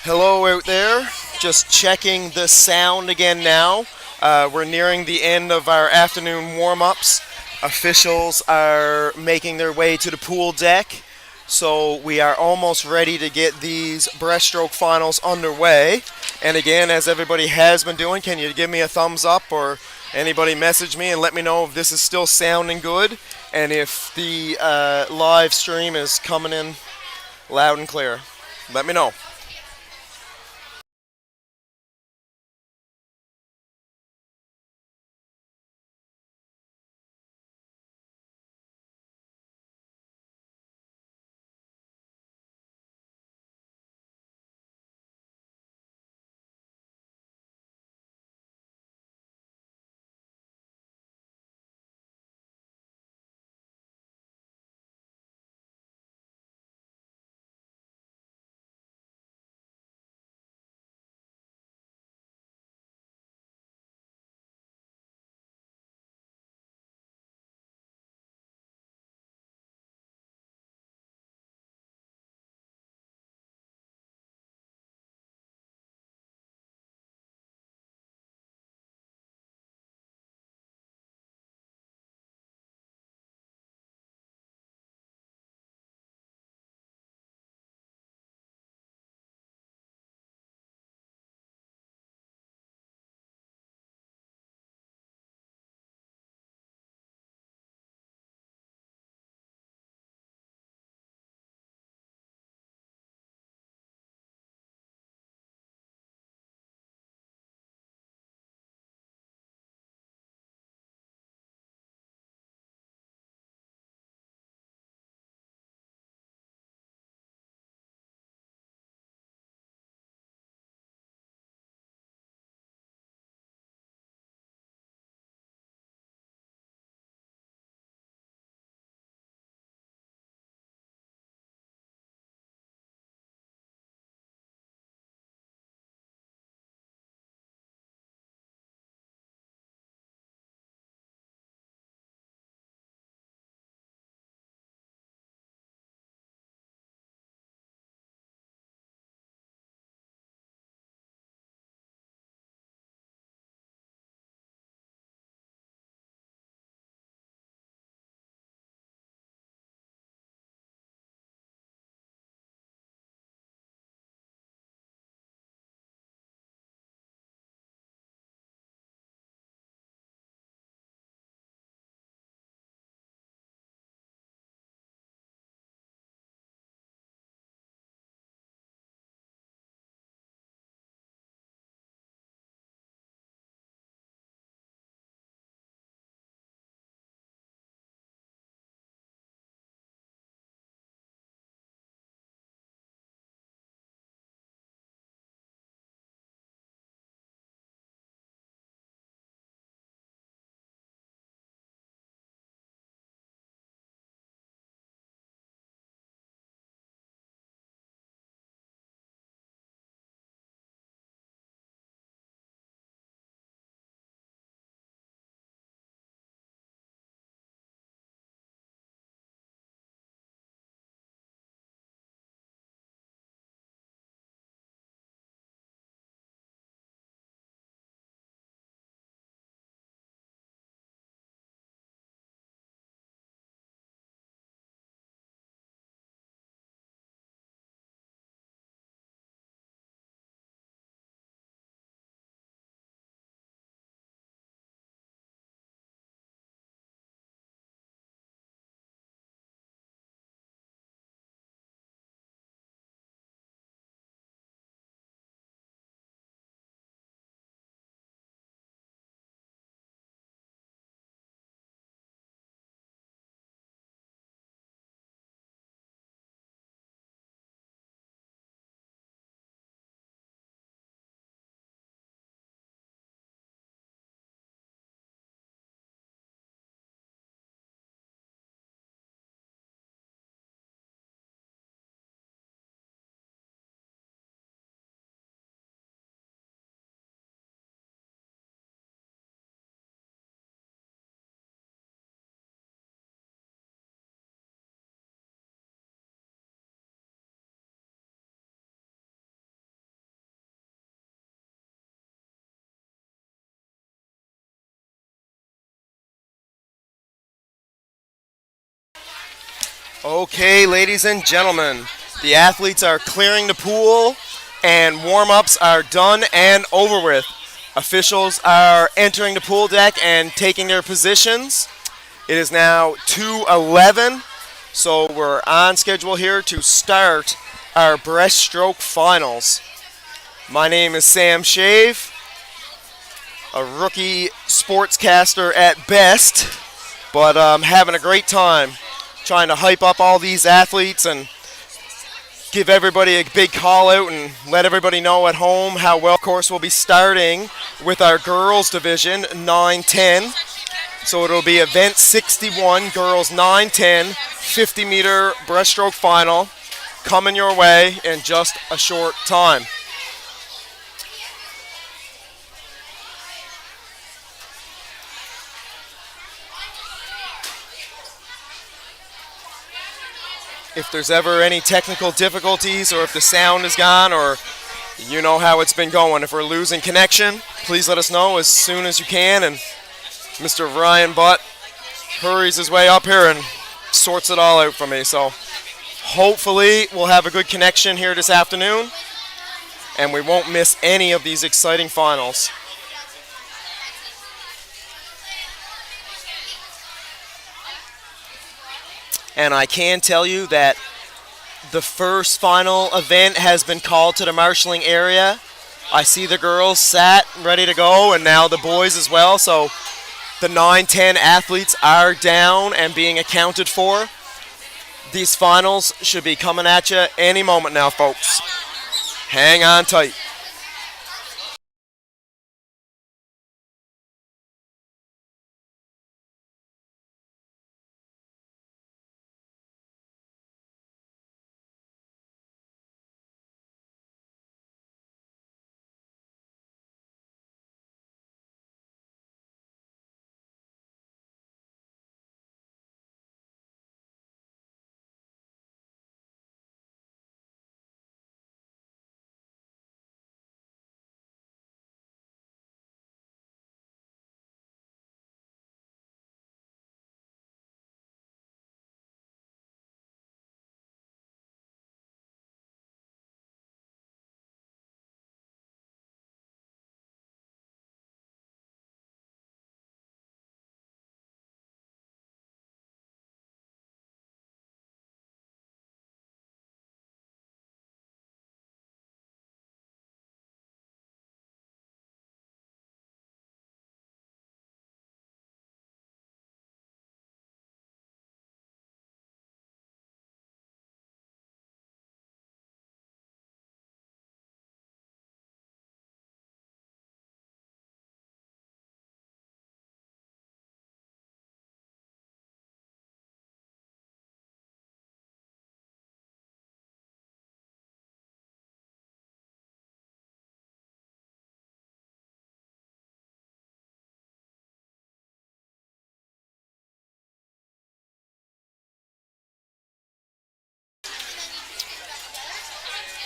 Hello out there. Just checking the sound again now. We're nearing the end of our afternoon warm ups. Officials are making their way to the pool deck. So we are almost ready to get these breaststroke finals underway. And again, as everybody has been doing, can you give me a thumbs up or anybody message me and let me know if this is still sounding good and if the live stream is coming in loud and clear? Let me know. Okay, ladies and gentlemen, the athletes are clearing the pool and warm-ups are done and over with. Officials are entering the pool deck and taking their positions. It is now 2:11, so we're on schedule here to start our breaststroke finals. My name is Sam Shave, a rookie sportscaster at best, but I'm having a great time trying to hype up all these athletes and give everybody a big call out and let everybody know at home how well. Of course, we'll be starting with our girls division 9-10. So it'll be event 61, girls 9-10, 50-meter breaststroke final coming your way in just a short time. If there's ever any technical difficulties or if the sound is gone or you know how it's been going, if we're losing connection, please let us know as soon as you can. And Mr. Ryan Butt hurries his way up here and sorts it all out for me. So hopefully we'll have a good connection here this afternoon and we won't miss any of these exciting finals. And I can tell you that the first final event has been called to the marshalling area. I see the girls sat ready to go and now the boys as well. So the 9-10 athletes are down and being accounted for. These finals should be coming at you any moment now, folks. Hang on tight.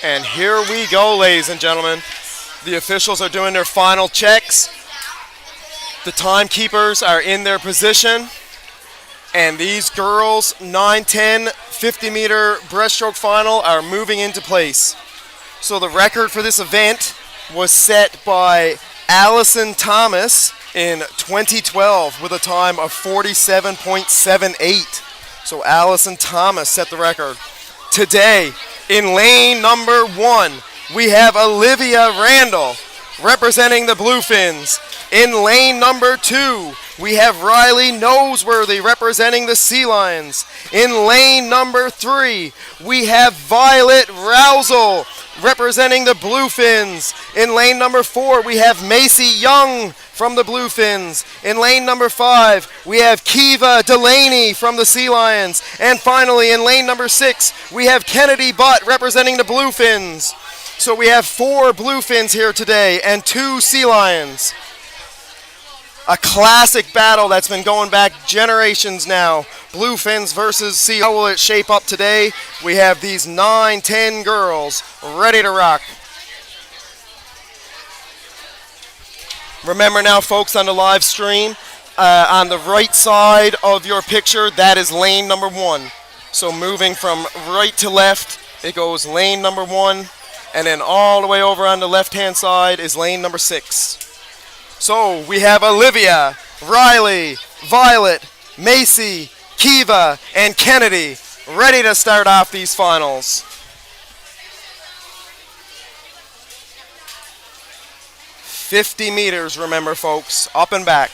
And here we go, ladies and gentlemen. The officials are doing their final checks. The timekeepers are in their position. And these girls, 9-10, 50-meter breaststroke final are moving into place. So the record for this event was set by Allison Thomas in 2012 with a time of 47.78. So Allison Thomas set the record. Today, in lane number 1, we have Olivia Randall representing the Bluefins. In lane number 2, we have Riley Noseworthy representing the Sea Lions. In lane number 3, we have Violet Rousel representing the Bluefins. In lane number 4, we have Macy Young from the Bluefins. In lane number 5, we have Kiva Delaney from the Sea Lions. And finally, in lane number 6, we have Kennedy Butt representing the Bluefins. So we have 4 Bluefins here today and 2 Sea Lions. A classic battle that's been going back generations now. Bluefins versus Sea. How will it shape up today? We have these 9-10 girls ready to rock. Remember now, folks, on the live stream, on the right side of your picture, that is lane number 1. So moving from right to left, it goes lane number 1, and then all the way over on the left-hand side is lane number 6. So we have Olivia, Riley, Violet, Macy, Kiva, and Kennedy ready to start off these finals. "50 meters, remember, folks, up and back."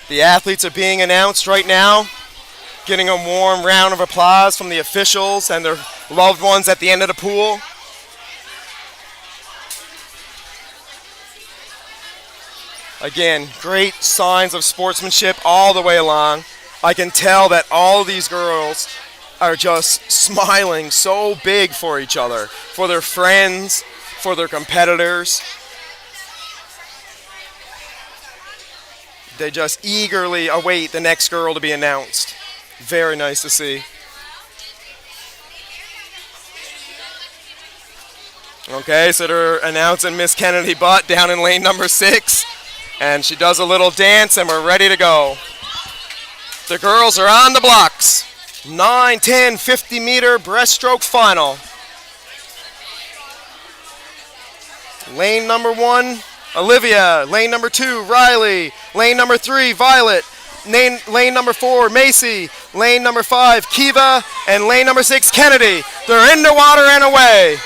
The athletes are being announced right now, getting a warm round of applause from the officials and their loved ones at the end of the pool. Again, great signs of sportsmanship all the way along. I can tell that all of these girls are just smiling so big for each other, for their friends, for their competitors. They just eagerly await the next girl to be announced. Very nice to see. Okay, so they're announcing Miss Kennedy Butt down in lane number 6. And she does a little dance and we're ready to go. The girls are on the blocks. 9, 10, 50 meter breaststroke final. Lane number 1, Olivia. Lane number 2, Riley. Lane number 3, Violet. Lane number 4, Macy. Lane number 5, Kiva. And lane number 6, Kennedy. They're in the water and away.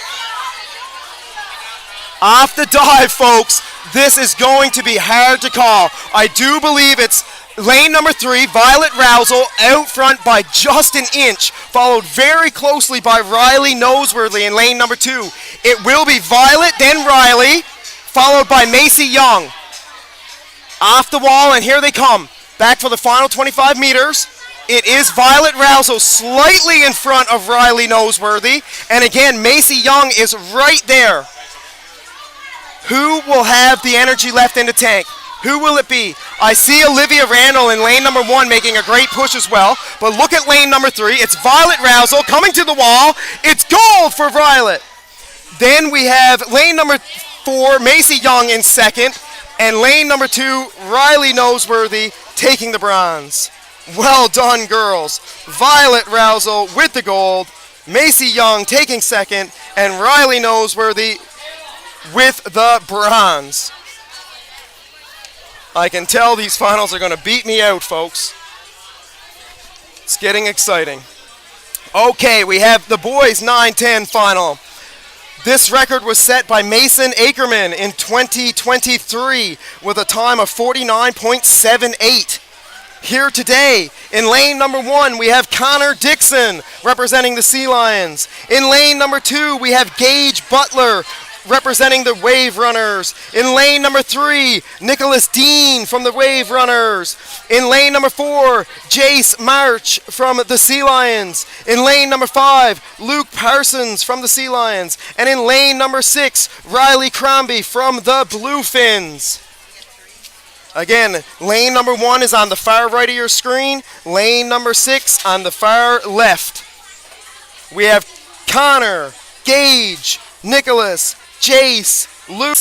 Off the dive, folks. This is going to be hard to call. I do believe it's lane number 3, Violet Rousel, out front by just an inch, followed very closely by Riley Noseworthy in lane number 2. It will be Violet, then Riley, followed by Macy Young. Off the wall, and here they come. Back for the final 25 meters. It is Violet Rousel slightly in front of Riley Noseworthy. And again, Macy Young is right there. Who will have the energy left in the tank? Who will it be? I see Olivia Randall in lane number 1 making a great push as well. But look at lane number 3. It's Violet Rousel coming to the wall. It's gold for Violet. Then we have lane number 4, Macy Young in second. And lane number 2, Riley Noseworthy taking the bronze. Well done, girls. Violet Rousel with the gold. Macy Young taking second. And Riley Noseworthy with the bronze. I can tell these finals are going to beat me out, folks. It's getting exciting. Okay, we have the boys 9-10 final. This record was set by Mason Ackerman in 2023 with a time of 49.78. Here today, in lane number 1, we have Connor Dixon representing the Sea Lions. In lane number 2, we have Gage Butler representing the Wave Runners. In lane number 3, Nicholas Dean from the Wave Runners. In lane number 4, Jace March from the Sea Lions. In lane number 5, Luke Parsons from the Sea Lions. And in lane number 6, Riley Crombie from the Bluefins. Again, lane number 1 is on the far right of your screen. Lane number 6 on the far left. We have Connor, Gage, Nicholas, Jace, Luke.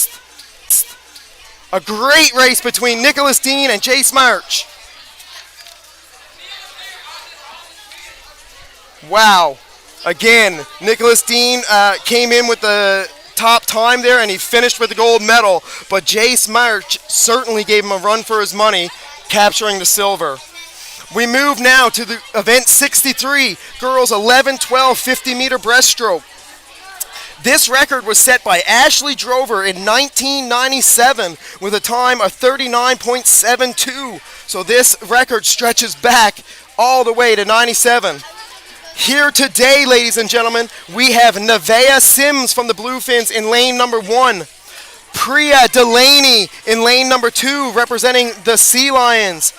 A great race between Nicholas Dean and Jace March. Wow. Again, Nicholas Dean came in with the top time there and he finished with the gold medal. But Jace March certainly gave him a run for his money, capturing the silver. We move now to the event 63, girls 11, 12, 50 meter breaststroke. This record was set by Ashley Drover in 1997 with a time of 39.72. So this record stretches back all the way to 97. Here today, ladies and gentlemen, we have Nevaeh Sims from the Bluefins in lane number 1. Priya Delaney in lane number 2 representing the Sea Lions.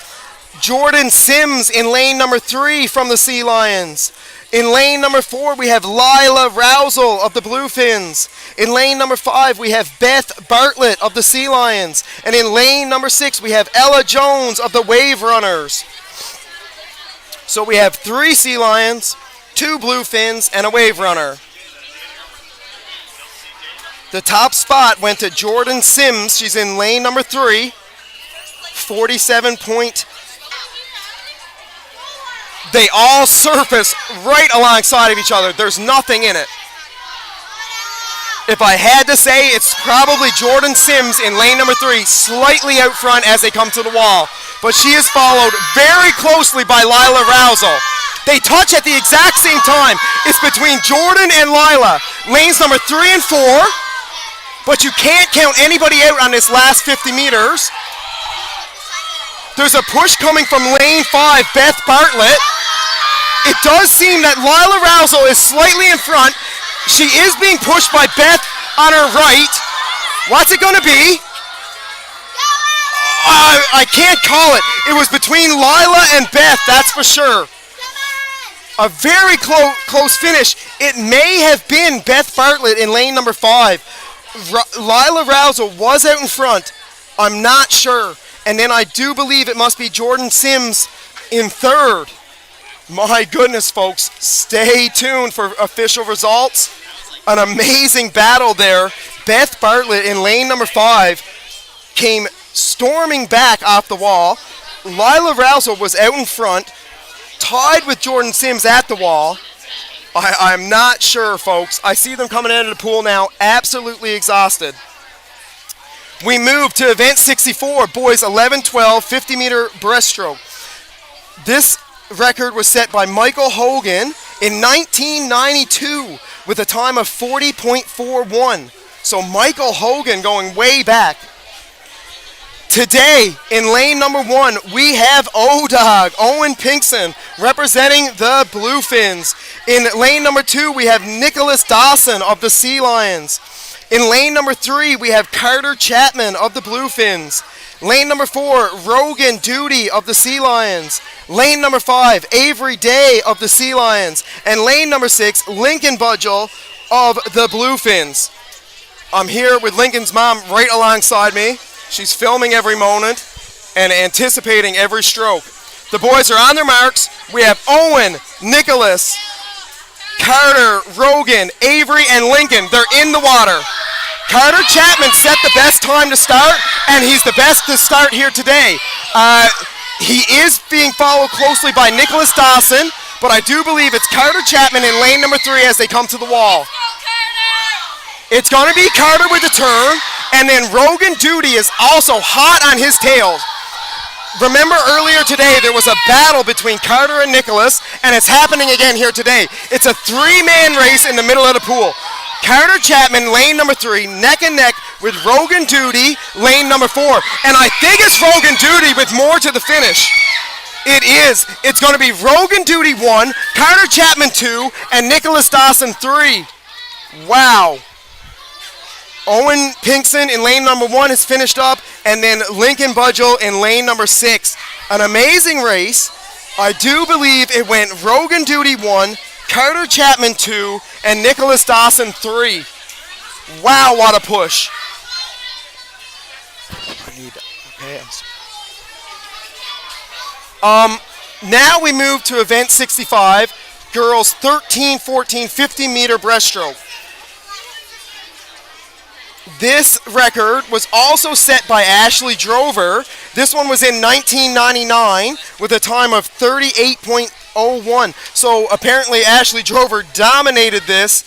Jordan Sims in lane number 3 from the Sea Lions. In lane number 4, we have Lila Rousel of the Bluefins. In lane number 5, we have Beth Bartlett of the Sea Lions. And in lane number 6, we have Ella Jones of the Wave Runners. So we have 3 Sea Lions, 2 Bluefins, and a Wave Runner. The top spot went to Jordan Sims. She's in lane number 3. 47 point. They all surface right alongside of each other. There's nothing in it. If I had to say, it's probably Jordan Sims in lane number 3, slightly out front as they come to the wall. But she is followed very closely by Lila Rousel. They touch at the exact same time. It's between Jordan and Lila. Lanes number 3 and 4. But you can't count anybody out on this last 50 meters. There's a push coming from lane 5, Beth Bartlett. It does seem that Lila Rousel is slightly in front. She is being pushed by Beth on her right. What's it going to be? I can't call it. It was between Lila and Beth, that's for sure. A very close finish. It may have been Beth Bartlett in lane number 5. Lila Rousel was out in front. I'm not sure. And then I do believe it must be Jordan Sims in 3rd. My goodness, folks. Stay tuned for official results. An amazing battle there. Beth Bartlett in lane number 5 came storming back off the wall. Lila Rousel was out in front, tied with Jordan Sims at the wall. I'm not sure, folks. I see them coming out of the pool now, absolutely exhausted. We move to event 64, boys 11-12, 50-meter breaststroke. This record was set by Michael Hogan in 1992 with a time of 40.41. So Michael Hogan going way back. Today, in lane number 1, we have O-Dog, Owen Pinkson, representing the Bluefins. In lane number 2, we have Nicholas Dawson of the Sea Lions. In lane number 3, we have Carter Chapman of the Bluefins. Lane number 4, Rogan Duty of the Sea Lions. Lane number 5, Avery Day of the Sea Lions. And lane number 6, Lincoln Budgel of the Bluefins. I'm here with Lincoln's mom right alongside me. She's filming every moment and anticipating every stroke. The boys are on their marks. We have Owen, Nicholas, Carter, Rogan, Avery, and Lincoln. They're in the water. Carter Chapman set the best time to start, and he's the best to start here today. He is being followed closely by Nicholas Dawson, but I do believe it's Carter Chapman in lane number 3 as they come to the wall. It's going to be Carter with the turn, and then Rogan Duty is also hot on his tail. Remember earlier today there was a battle between Carter and Nicholas, and it's happening again here today. It's a 3-man race in the middle of the pool. Carter Chapman, lane number 3, neck and neck with Rogan Duty, lane number 4. And I think it's Rogan Duty with more to the finish. It is. It's going to be Rogan Duty 1, Carter Chapman 2, and Nicholas Dawson 3. Wow. Owen Pinkson in lane number 1 has finished up, and then Lincoln Budgel in lane number 6. An amazing race. I do believe it went Rogan Duty 1, Carter Chapman 2, and Nicholas Dawson 3. Wow, what a push. Now we move to event 65, girls 13, 14, 50-meter breaststroke. This record was also set by Ashley Drover. This one was in 1999 with a time of 38.01. So apparently Ashley Drover dominated this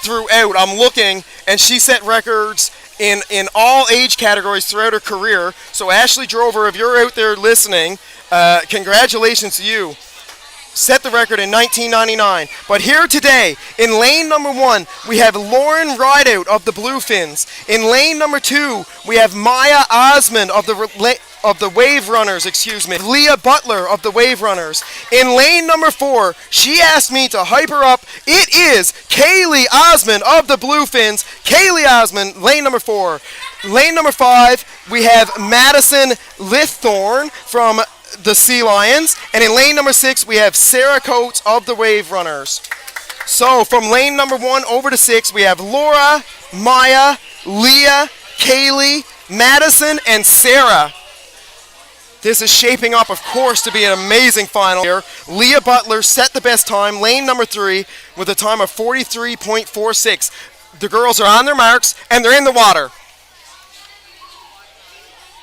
throughout. I'm looking, and she set records in all age categories throughout her career. So Ashley Drover, if you're out there listening, congratulations to you. Set the record in 1999. But here today, in lane number 1, we have Lauren Rideout of the Bluefins. In lane number 2, we have Maya Osmond of the Wave Runners, Leah Butler of the Wave Runners. In lane number 4, she asked me to hype her up. It is Kaylee Osmond of the Bluefins. Kaylee Osmond, lane number 4. Lane number 5, we have Madison Lithorn from the Sea Lions, and in lane number 6 we have Sarah Coates of the Wave Runners. So from lane number 1 over to 6 we have Laura, Maya, Leah, Kaylee, Madison, and Sarah. This is shaping up, of course, to be an amazing final here. Leah Butler set the best time, lane number 3, with a time of 43.46. The girls are on their marks, and they're in the water.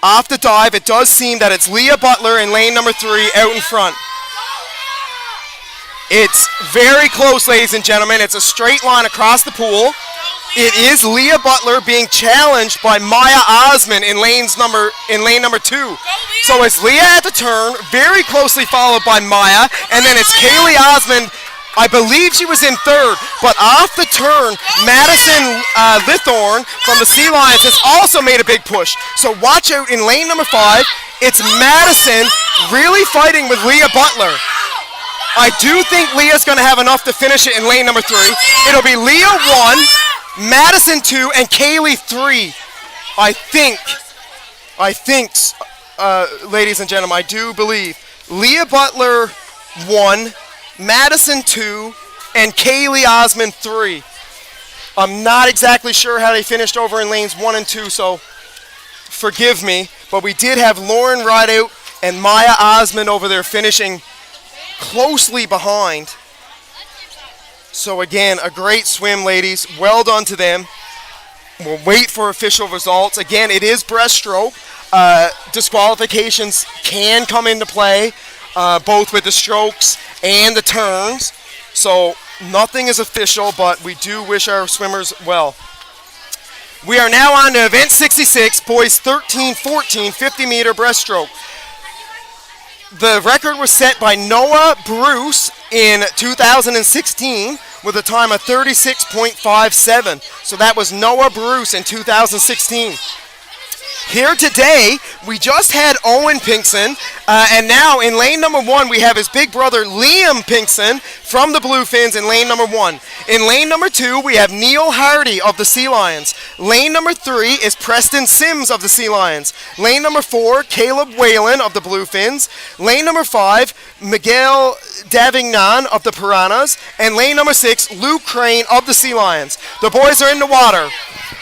Off the dive, it does seem that it's Leah Butler in lane number 3 out in front. It's very close, ladies and gentlemen. It's a straight line across the pool. It is Leah Butler being challenged by Maya Osman in lane number 2. So it's Leah at the turn, very closely followed by Maya, and then it's Kaylee Osman. I believe she was in third, but off the turn, Madison Lithorn from the Sea Lions has also made a big push. So watch out in lane number 5. It's Madison really fighting with Leah Butler. I do think Leah's going to have enough to finish it in lane number 3. It'll be Leah 1, Madison 2, and Kaylee 3. I think, ladies and gentlemen, I do believe Leah Butler 1, Madison 2, and Kaylee Osman 3. I'm not exactly sure how they finished over in lanes 1 and 2, so forgive me. But we did have Lauren Rideout and Maya Osman over there finishing closely behind. So again, a great swim, ladies. Well done to them. We'll wait for official results. Again, it is breaststroke. Disqualifications can come into play, both with the strokes and the turns. So nothing is official, but we do wish our swimmers well. We are now on to event 66, boys 13-14, 50-meter breaststroke. The record was set by Noah Bruce in 2016 with a time of 36.57. So that was Noah Bruce in 2016. Here today, we just had Owen Pinkson, and now in lane number 1, we have his big brother Liam Pinkson from the Bluefins in lane number 1. In lane number 2, we have Neil Hardy of the Sea Lions. Lane number 3 is Preston Sims of the Sea Lions. Lane number 4, Caleb Whalen of the Bluefins. Lane number 5, Miguel Davignon of the Piranhas. And lane number 6, Luke Crane of the Sea Lions. The boys are in the water.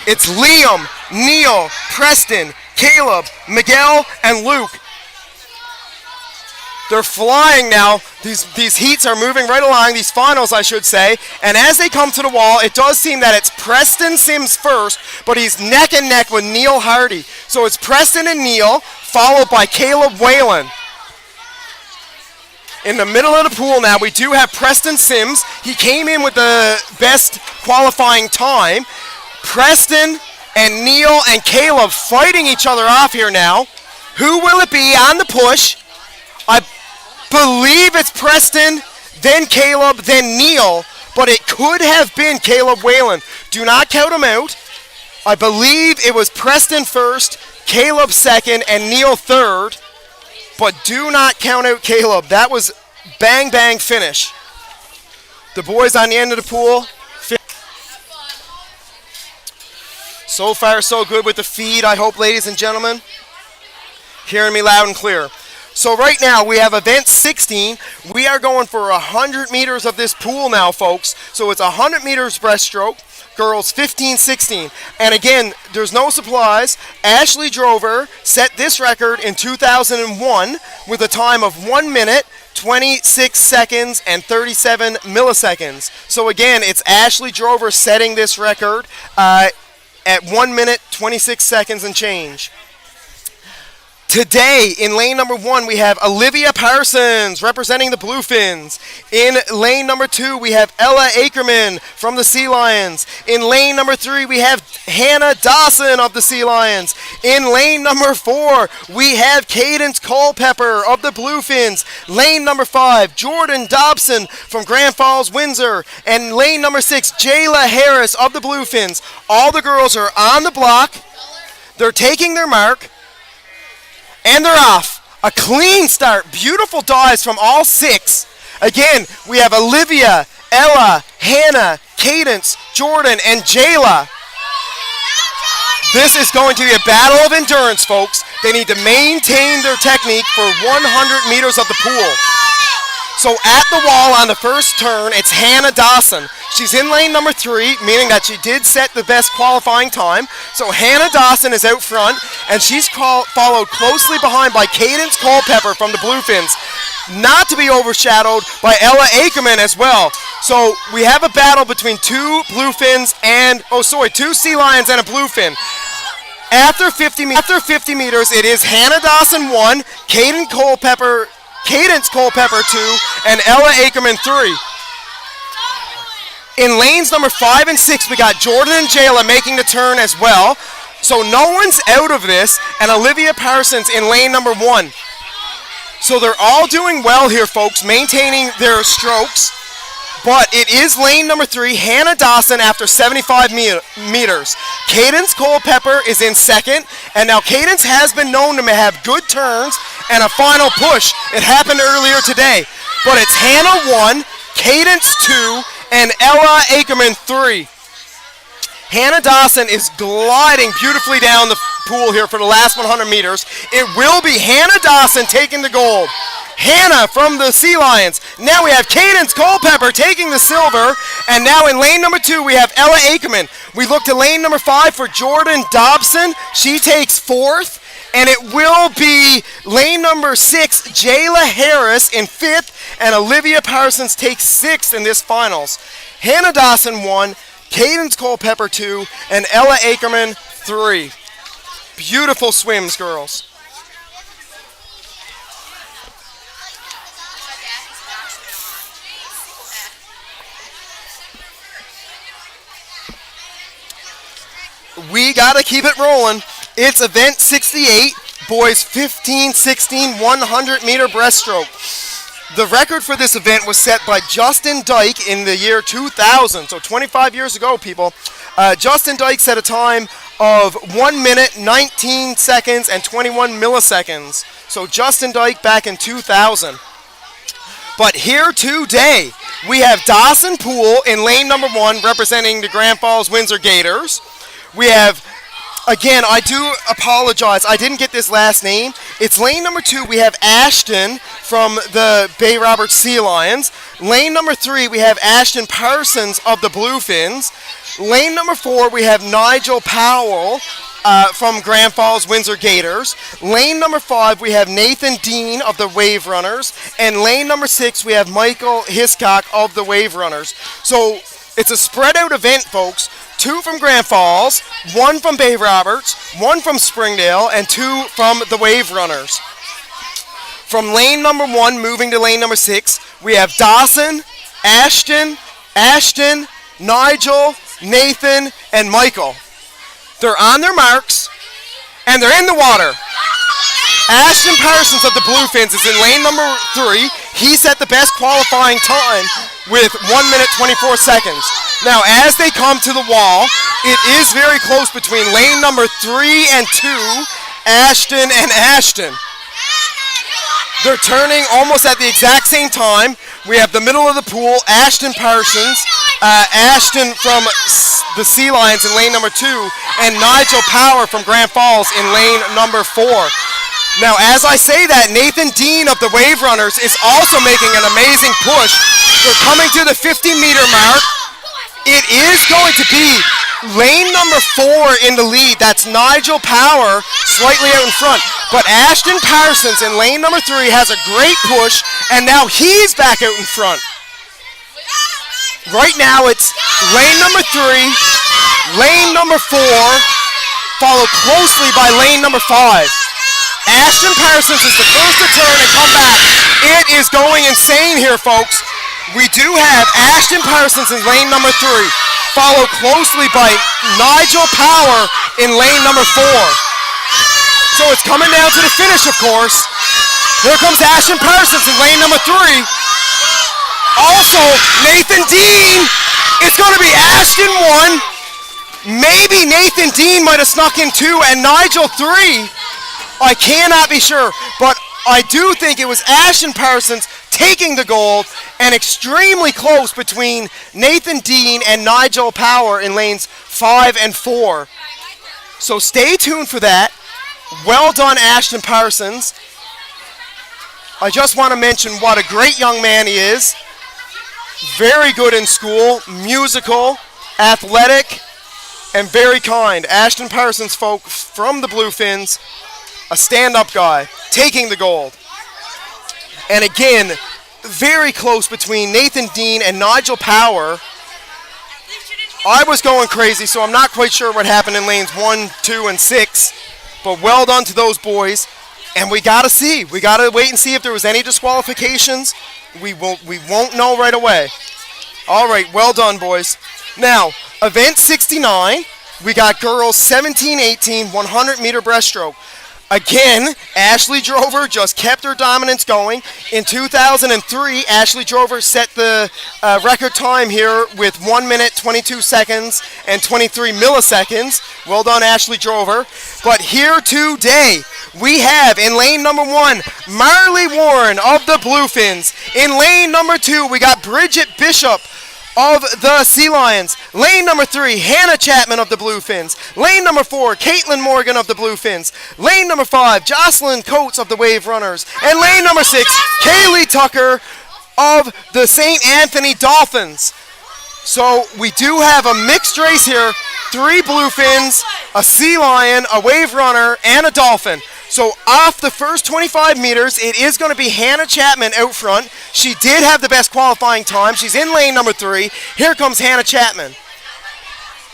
It's Liam, Neil, Preston, Caleb, Miguel, and Luke. They're flying now. These heats are moving right along, these finals, I should say. And as they come to the wall, it does seem that it's Preston Sims first, but he's neck and neck with Neil Hardy. So it's Preston and Neil, followed by Caleb Whalen. In the middle of the pool now, we do have Preston Sims. He came in with the best qualifying time. Preston and Neil and Caleb fighting each other off here now. Who will it be on the push? I believe it's Preston, then Caleb, then Neil, but it could have been Caleb Whalen. Do not count him out. I believe it was Preston first, Caleb second, and Neil third, but do not count out Caleb. That was bang, bang finish. The boys on the end of the pool. So far, so good with the feed, I hope, ladies and gentlemen. Hearing me loud and clear. So right now, we have event 16. We are going for 100 meters of this pool now, folks. So it's 100 meters breaststroke, girls 15-16. And again, there's no surprise. Ashley Drover set this record in 2001 with a time of 1 minute, 26 seconds, and 37 milliseconds. So again, it's Ashley Drover setting this record at 1 minute, 26 seconds and change. Today, in lane number 1, we have Olivia Parsons representing the Bluefins. In lane number 2, we have Ella Ackerman from the Sea Lions. In lane number 3, we have Hannah Dawson of the Sea Lions. In lane number 4, we have Cadence Culpepper of the Bluefins. Lane number 5, Jordan Dobson from Grand Falls, Windsor. And lane number 6, Jayla Harris of the Bluefins. All the girls are on the block. They're taking their mark. And they're off. A clean start. Beautiful dives from all 6. Again, we have Olivia, Ella, Hannah, Cadence, Jordan, and Jayla. This is going to be a battle of endurance, folks. They need to maintain their technique for 100 meters of the pool. So at the wall on the first turn, it's Hannah Dawson. She's in lane number 3, meaning that she did set the best qualifying time. So Hannah Dawson is out front, and she's followed closely behind by Cadence Culpepper from the Bluefins. Not to be overshadowed by Ella Ackerman as well. So we have a battle between two bluefins and, two sea lions and a bluefin. After 50 meters, it is Hannah Dawson 1, Cadence Culpepper 2, and Ella Ackerman 3. In lanes number 5 and 6, we got Jordan and Jayla making the turn as well. So no one's out of this, and Olivia Parsons in lane number 1. So they're all doing well here, folks, maintaining their strokes. But it is lane number 3, Hannah Dawson after 75 meters. Cadence Culpepper is in second, and now Cadence has been known to have good turns and a final push. It happened earlier today. But it's Hannah 1, Cadence 2, and Ella Ackerman 3. Hannah Dawson is gliding beautifully down the pool here for the last 100 meters. It will be Hannah Dawson taking the gold. Hannah from the Sea Lions. Now we have Cadence Culpepper taking the silver. And now in lane number 2, we have Ella Ackerman. We look to lane number 5 for Jordan Dobson. She takes 4th. And it will be lane number 6, Jayla Harris in 5th. And Olivia Parsons takes 6th in this finals. Hannah Dawson 1, Cadence Culpepper 2, and Ella Ackerman 3. Beautiful swims, girls. We gotta keep it rolling. It's event 68, boys 15, 16, 100-meter breaststroke. The record for this event was set by Justin Dyke in the year 2000, so 25 years ago, people. Justin Dyke set a time of 1 minute, 19 seconds, and 21 milliseconds. So Justin Dyke back in 2000. But here today, we have Dawson Poole in lane number 1 representing the Grand Falls Windsor Gators. We have, again, I do apologize, I didn't get this last name. It's lane number 2, we have Ashton from the Bay Roberts Sea Lions. Lane number 3, we have Ashton Parsons of the Bluefins. Lane number 4, we have Nigel Powell from Grand Falls Windsor Gators. Lane number 5, we have Nathan Dean of the Wave Runners. And lane number 6, we have Michael Hiscock of the Wave Runners. So it's a spread out event, folks. 2 from Grand Falls, 1 from Bay Roberts, 1 from Springdale, and 2 from the Wave Runners. From lane number 1 moving to lane number 6, we have Dawson, Ashton, Nigel, Nathan, and Michael. They're on their marks, and they're in the water. Ashton Parsons of the Bluefins is in lane number 3. He set the best qualifying time with 1 minute 24 seconds. Now, as they come to the wall, it is very close between lane number 3 and 2, Ashton and Ashton. They're turning almost at the exact same time. We have the middle of the pool, Ashton Parsons, Ashton from the Sea Lions in lane number 2, and Nigel Power from Grand Falls in lane number 4. Now, as I say that, Nathan Dean of the Wave Runners is also making an amazing push. They're coming to the 50-meter mark. It is going to be lane number 4 in the lead. That's Nigel Power slightly out in front. But Ashton Parsons in lane number 3 has a great push, and now he's back out in front. Right now it's lane number 3, lane number 4, followed closely by lane number 5. Ashton Parsons is the first to turn and come back. It is going insane here, folks. We do have Ashton Parsons in lane number 3, followed closely by Nigel Power in lane number 4. So it's coming down to the finish, of course. Here comes Ashton Parsons in lane number 3. Also, Nathan Dean. It's going to be Ashton 1. Maybe Nathan Dean might have snuck in 2 and Nigel 3. I cannot be sure, but I do think it was Ashton Parsons taking the gold and extremely close between Nathan Dean and Nigel Power in lanes 5 and 4. So stay tuned for that. Well done, Ashton Parsons. I just want to mention what a great young man he is. Very good in school, musical, athletic, and very kind. Ashton Parsons, folks, from the Bluefins. A stand-up guy, taking the gold. And again, very close between Nathan Dean and Nigel Power. I was going crazy, so I'm not quite sure what happened in lanes 1, 2, and 6. But well done to those boys. And we got to see. We got to wait and see if there was any disqualifications. We won't know right away. All right, well done, boys. Now, event 69, we got girls 17-18, 100-meter breaststroke. Again, Ashley Drover just kept her dominance going. In 2003, Ashley Drover set the record time here with 1 minute, 22 seconds, and 23 milliseconds. Well done, Ashley Drover. But here today, we have in lane number 1, Marley Warren of the Bluefins. In lane number 2, we got Bridget Bishop of the Sea Lions. Lane number 3, Hannah Chapman of the Bluefins. Lane number 4, Caitlin Morgan of the Bluefins. Lane number 5, Jocelyn Coates of the Wave Runners. And lane number 6, Kaylee Tucker of the St. Anthony Dolphins. So we do have a mixed race here. 3 Bluefins, a Sea Lion, a Wave Runner, and a Dolphin. So off the first 25 meters, it is going to be Hannah Chapman out front. She did have the best qualifying time. She's in lane number 3. Here comes Hannah Chapman.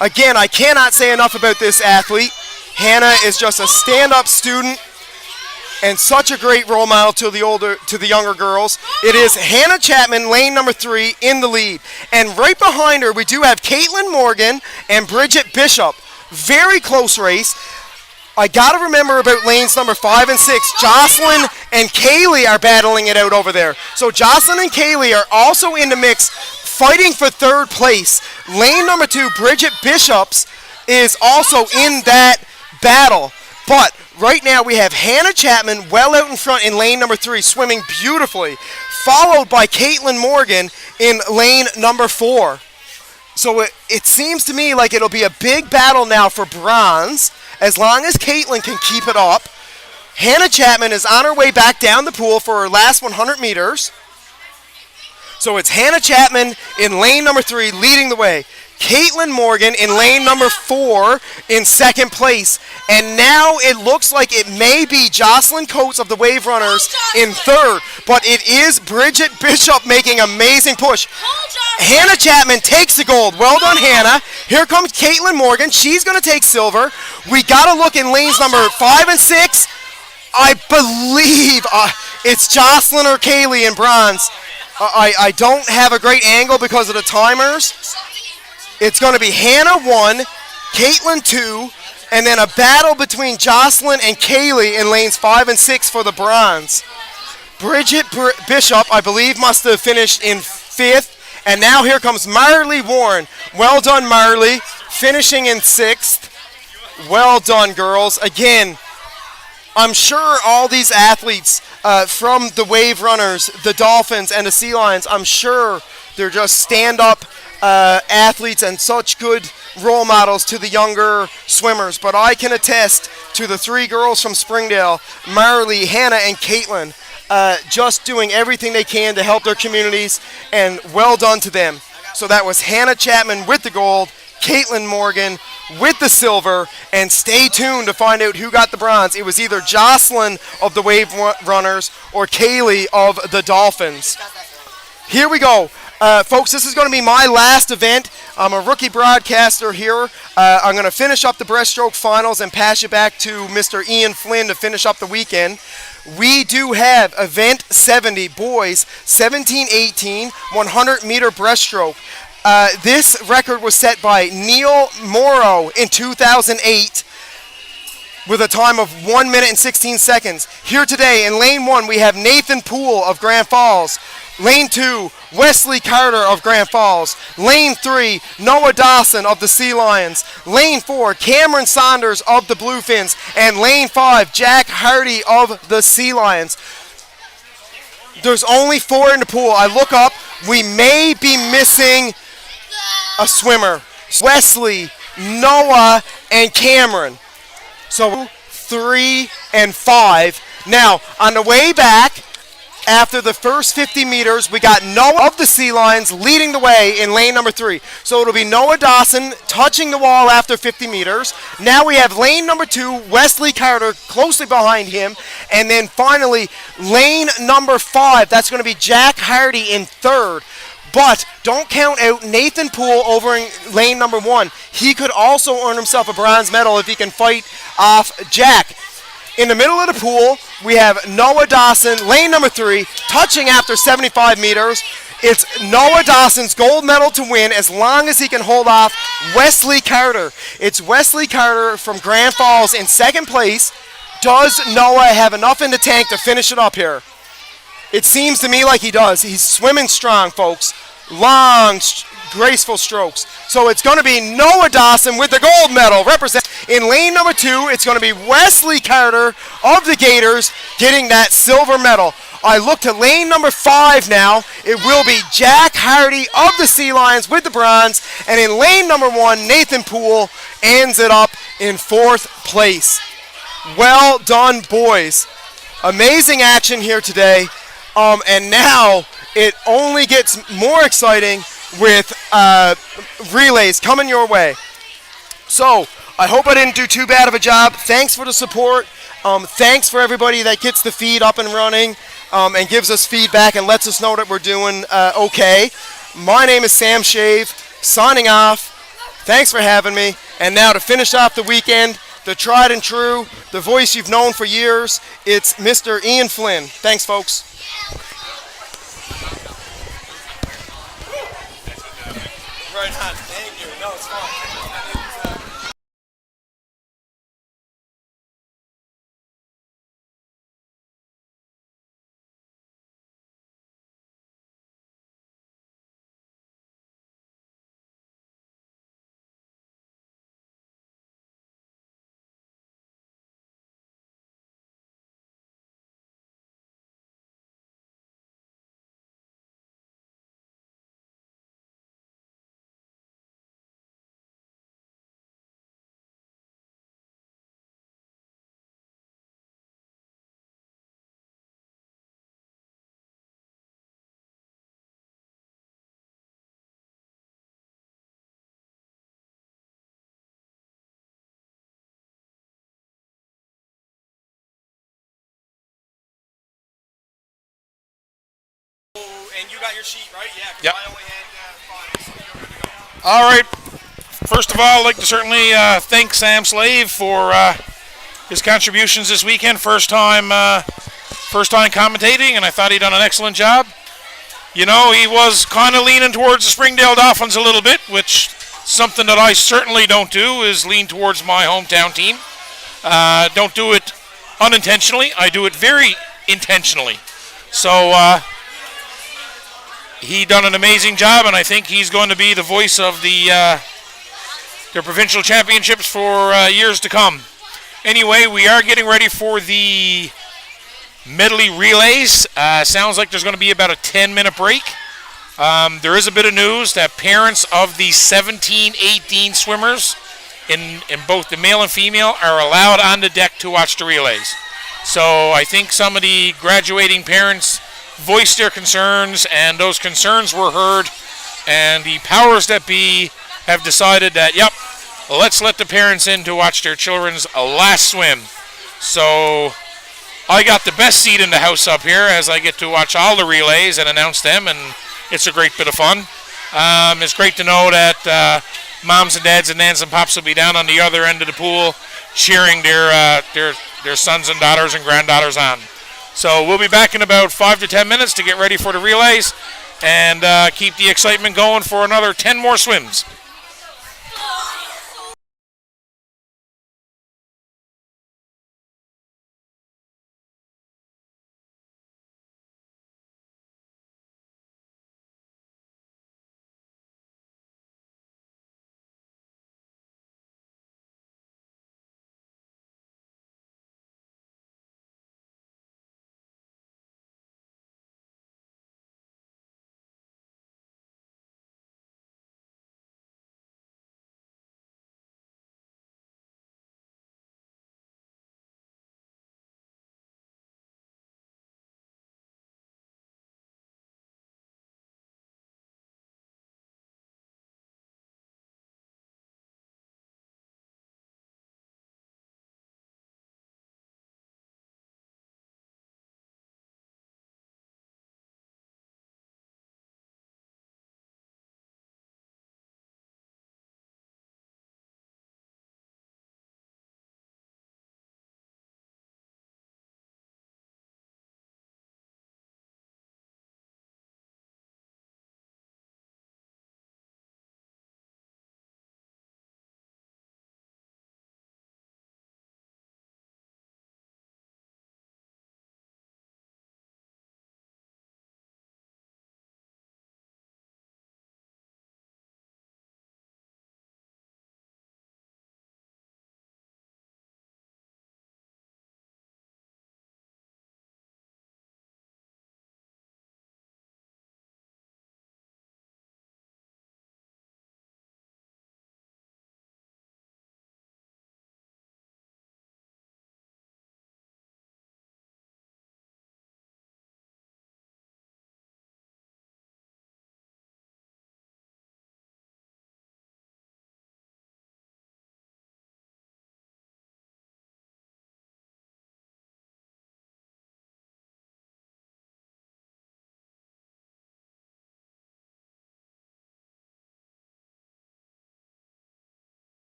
Again, I cannot say enough about this athlete. Hannah is just a stand-up student and such a great role model to the younger girls. It is Hannah Chapman, lane number 3, in the lead. And right behind her, we do have Caitlin Morgan and Bridget Bishop. Very close race. I got to remember about lanes number 5 and 6. Jocelyn and Kaylee are battling it out over there. So Jocelyn and Kaylee are also in the mix, fighting for 3rd place. Lane number 2, Bridget Bishops, is also in that battle. But right now we have Hannah Chapman well out in front in lane number 3, swimming beautifully, followed by Caitlin Morgan in lane number 4. So it seems to me like it'll be a big battle now for bronze, as long as Caitlin can keep it up. Hannah Chapman is on her way back down the pool for her last 100 meters. So it's Hannah Chapman in lane number 3 leading the way. Caitlin Morgan in lane number 4 in 2nd place. And now it looks like it may be Jocelyn Coates of the Wave Runners in 3rd. But it is Bridget Bishop making amazing push. Hannah Chapman takes the gold. Well done, Hannah. Here comes Caitlin Morgan. She's going to take silver. We got to look in lanes number 5 and 6. I believe it's Jocelyn or Kaylee in bronze. I don't have a great angle because of the timers. It's going to be Hannah 1, Caitlin 2, and then a battle between Jocelyn and Kaylee in lanes 5 and 6 for the bronze. Bridget Bishop, I believe, must have finished in 5th. And now here comes Marley Warren. Well done, Marley, finishing in 6th. Well done, girls. Again, I'm sure all these athletes from the Wave Runners, the Dolphins, and the Sea Lions, I'm sure they're just stand-up athletes and such good role models to the younger swimmers. But I can attest to the 3 girls from Springdale, Marley, Hannah, and Caitlin, just doing everything they can to help their communities, and well done to them. So that was Hannah Chapman with the gold, Caitlin Morgan with the silver, and stay tuned to find out who got the bronze. It was either Jocelyn of the Wave Runners or Kaylee of the Dolphins. Here we go. Folks, this is going to be my last event. I'm a rookie broadcaster here. I'm going to finish up the breaststroke finals and pass you back to Mr. Ian Flynn to finish up the weekend. We do have event 70, boys, 17-18, 100-meter breaststroke. This record was set by Neil Morrow in 2008 with a time of 1 minute and 16 seconds. Here today in lane 1, we have Nathan Poole of Grand Falls. Lane 2, Wesley Carter of Grand Falls. Lane 3, Noah Dawson of the Sea Lions. Lane 4, Cameron Saunders of the Bluefins. And lane 5, Jack Hardy of the Sea Lions. There's only 4 in the pool. I look up, we may be missing a swimmer. Wesley, Noah, and Cameron. So 3 and 5. Now, on the way back, After the first 50 meters, we got Noah of the Sea Lions leading the way in lane number 3. So it'll be Noah Dawson touching the wall after 50 meters. Now we have lane number 2, Wesley Carter closely behind him. And then finally, lane number 5, that's going to be Jack Hardy in 3rd. But don't count out Nathan Poole over in lane number 1. He could also earn himself a bronze medal if he can fight off Jack. In the middle of the pool, we have Noah Dawson, lane number 3, touching after 75 meters. It's Noah Dawson's gold medal to win as long as he can hold off Wesley Carter. It's Wesley Carter from Grand Falls in 2nd place. Does Noah have enough in the tank to finish it up here? It seems to me like he does. He's swimming strong, folks. Long, graceful strokes. So it's going to be Noah Dawson with the gold medal. In lane number 2, it's going to be Wesley Carter of the Gators getting that silver medal. I look to lane number 5 now. It will be Jack Hardy of the Sea Lions with the bronze. And in lane number 1, Nathan Poole ends it up in 4th place. Well done, boys. Amazing action here today. And now it only gets more exciting with relays coming your way. So I hope I didn't do too bad of a job. Thanks for the support. Thanks for everybody that gets the feed up and running and gives us feedback and lets us know that we're doing okay. My name is Sam Shave, signing off. Thanks for having me. And now to finish off the weekend, the tried and true, the voice you've known for years, it's Mr. Ian Flynn. Thanks, folks. Right on. Thank you. No, it's fine. And you got your sheet, right? Yeah. Yep. I only had 5, so you're good to go. All right. First of all, I'd like to certainly thank Sam Slave for his contributions this weekend. First time commentating, and I thought he'd done an excellent job. You know, he was kind of leaning towards the Springdale Dolphins a little bit, which something that I certainly don't do is lean towards my hometown team. Don't do it unintentionally. I do it very intentionally. So he done an amazing job, and I think he's going to be the voice of their provincial championships for years to come. Anyway, we are getting ready for the medley relays. Sounds like there's going to be about a 10-minute break. There is a bit of news that parents of the 17-18 swimmers in both the male and female are allowed on the deck to watch the relays. So I think some of the graduating parents voiced their concerns, and those concerns were heard, and the powers that be have decided that, yep, let's let the parents in to watch their children's last swim. So I got the best seat in the house up here as I get to watch all the relays and announce them, and it's a great bit of fun. It's great to know that moms and dads and nans and pops will be down on the other end of the pool cheering their sons and daughters and granddaughters on. So we'll be back in about 5 to 10 minutes to get ready for the relays and keep the excitement going for another 10 more swims.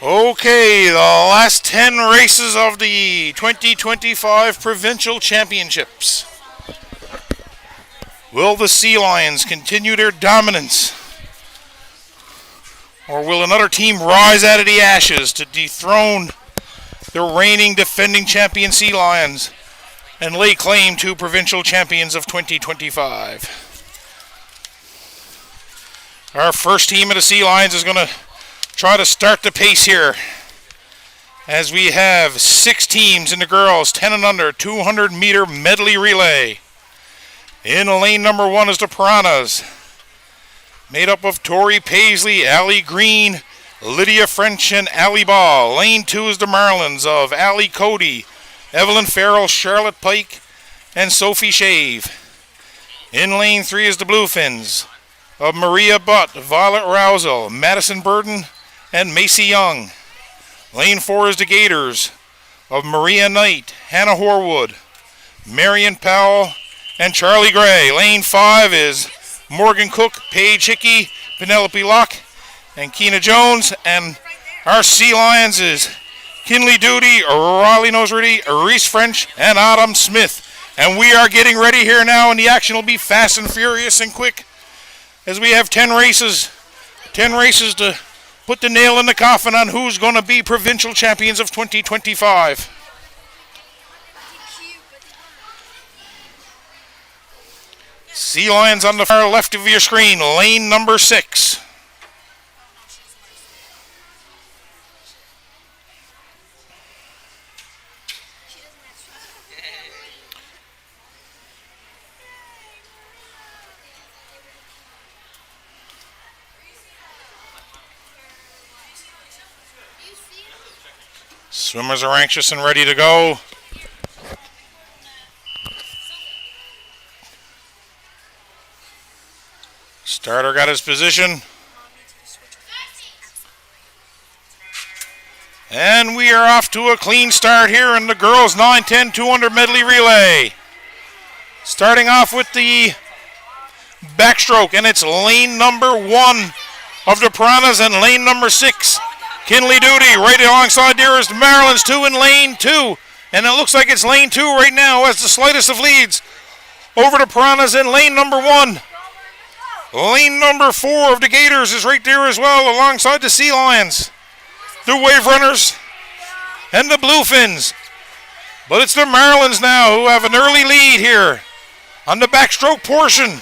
Okay, the last 10 races of the 2025 Provincial Championships. Will the Sea Lions continue their dominance? Or will another team rise out of the ashes to dethrone the reigning defending champion Sea Lions and lay claim to Provincial Champions of 2025? Our first team of the Sea Lions is going to try to start the pace here, as we have 6 teams in the girls 10 and under 200 meter medley relay. In lane number 1 is the Piranhas, made up of Tori Paisley, Allie Green, Lydia French, and Allie Ball. Lane 2 is the Marlins of Allie Cody, Evelyn Farrell, Charlotte Pike, and Sophie Shave. In lane 3 is the Bluefins of Maria Butt, Violet Rousel, Madison Burden, and Macy Young. Lane 4 is the Gators of Maria Knight, Hannah Horwood, Marion Powell, and Charlie Gray. Lane 5 is Morgan Cook, Paige Hickey, Penelope Locke, and Keena Jones. And our Sea Lions is Kinley Duty, Riley Nosrity, Reese French, and Autumn Smith. And we are getting ready here now, and the action will be fast and furious and quick, as we have 10 races to put the nail in the coffin on who's going to be provincial champions of 2025. Sea Lions on the far left of your screen, lane number 6. Swimmers are anxious and ready to go. Starter got his position. And we are off to a clean start here in the girls 9-10 200 medley relay. Starting off with the backstroke, and it's lane number 1 of the Piranhas and lane number 6. Kinley Duty right alongside there is the Maryland's 2 in lane 2. And it looks like it's lane 2 right now as the slightest of leads over the Piranhas in lane number 1. Lane number 4 of the Gators is right there as well alongside the Sea Lions, the Wave Runners, and the Bluefins. But it's the Marlins now who have an early lead here on the backstroke portion.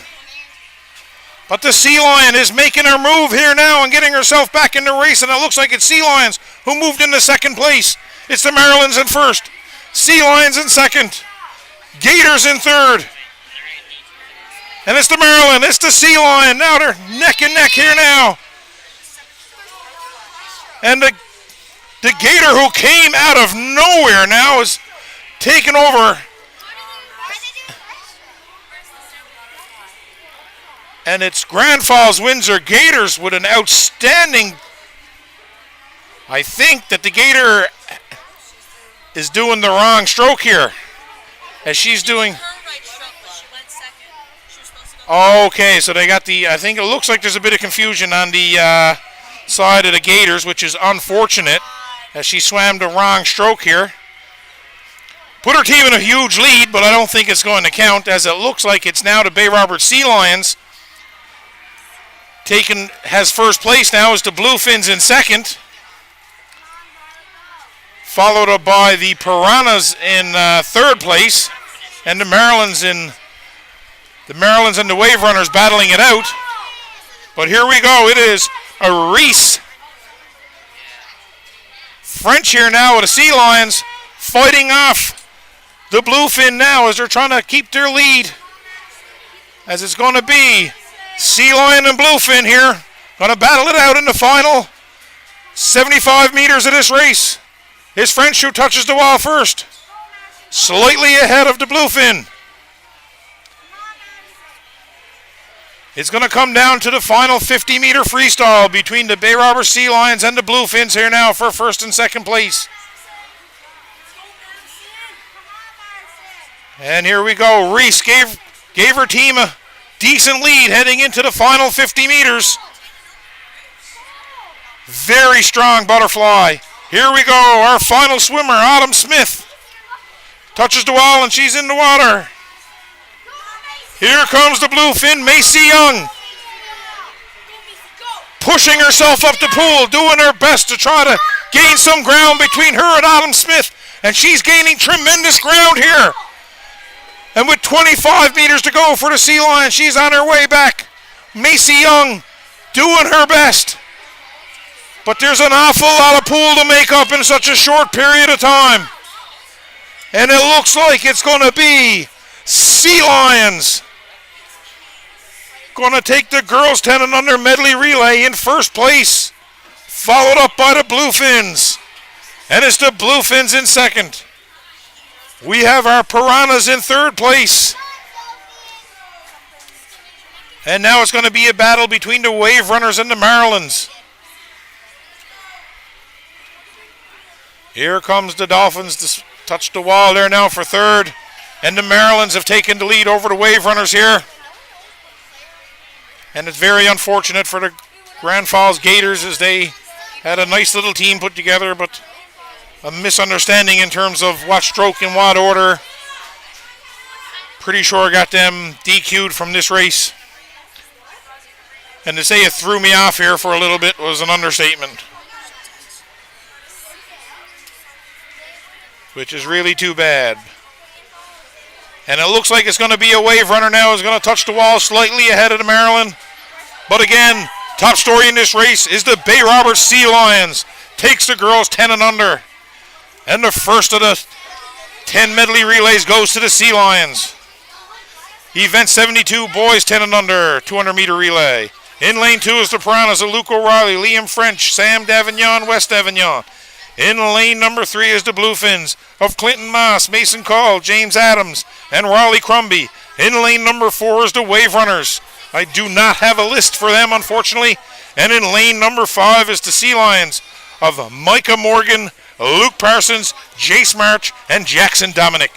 But the Sea Lion is making her move here now and getting herself back in the race, and it looks like it's Sea Lions who moved into second place. It's the Marlins in first, Sea Lions in second, Gators in third. And it's the Maryland, it's the Sea Lion. Now they're neck and neck here now. And the Gator, who came out of nowhere now, is taking over. And it's Grand Falls Windsor Gators with an outstanding. I think that the Gator is doing the wrong stroke here, as she's doing. Okay, so they got the, I think it looks like there's a bit of confusion on the side of the Gators, which is unfortunate, as she swam the wrong stroke here. Put her team in a huge lead, but I don't think it's going to count, as it looks like it's now the Bay Roberts Sea Lions. Has first place now, is the Bluefins in second, followed up by the Piranhas in third place, and the Marylands and the Wave Runners battling it out. But here we go. It is a Reese French here now with the Sea Lions fighting off the Bluefin now as they're trying to keep their lead, as it's going to be Sea Lion and Bluefin here going to battle it out in the final 75 meters of this race. It's French who touches the wall first, slightly ahead of the Bluefin. It's going to come down to the final 50-meter freestyle between the Bay Roberts Sea Lions and the Bluefins here now for first and second place. And here we go. Reese gave her team a decent lead heading into the final 50 meters. Very strong butterfly. Here we go. Our final swimmer, Autumn Smith. Touches the wall and she's in the water. Here comes the bluefin, Macy Young. Pushing herself up the pool, doing her best to try to gain some ground between her and Autumn Smith. And she's gaining tremendous ground here. And with 25 meters to go for the Sea Lion, she's on her way back. Macy Young doing her best. But there's an awful lot of pool to make up in such a short period of time. And it looks like it's going to be Sea Lions going to take the girls 10 and under medley relay in first place, followed up by the Bluefins. And it's the Bluefins in second. We have our Piranhas in third place. And now it's going to be a battle between the Wave Runners and the Marylands. Here comes the Dolphins to touch the wall there now for third. And the Marylands have taken the lead over the Wave Runners here. And it's very unfortunate for the Grand Falls Gators as they had a nice little team put together, but a misunderstanding in terms of what stroke and what order. Pretty sure got them DQ'd from this race. And to say it threw me off here for a little bit was an understatement. Which is really too bad. And it looks like it's going to be a Wave Runner now who's going to touch the wall slightly ahead of the Maryland. But again, top story in this race is the Bay Roberts Sea Lions. Takes the girls 10 and under. And the first of the 10 medley relays goes to the Sea Lions. Event 72, boys 10 and under, 200-meter relay. In lane 2 is the Piranhas of Luke O'Reilly, Liam French, Sam Davignon, West Davignon. In lane number 3 is the Bluefins of Clinton Moss, Mason Call, James Adams, and Raleigh Crumby. In lane number 4 is the Wave Runners. I do not have a list for them, unfortunately. And in lane number 5 is the Sea Lions of Micah Morgan, Luke Parsons, Jace March, and Jackson Dominic.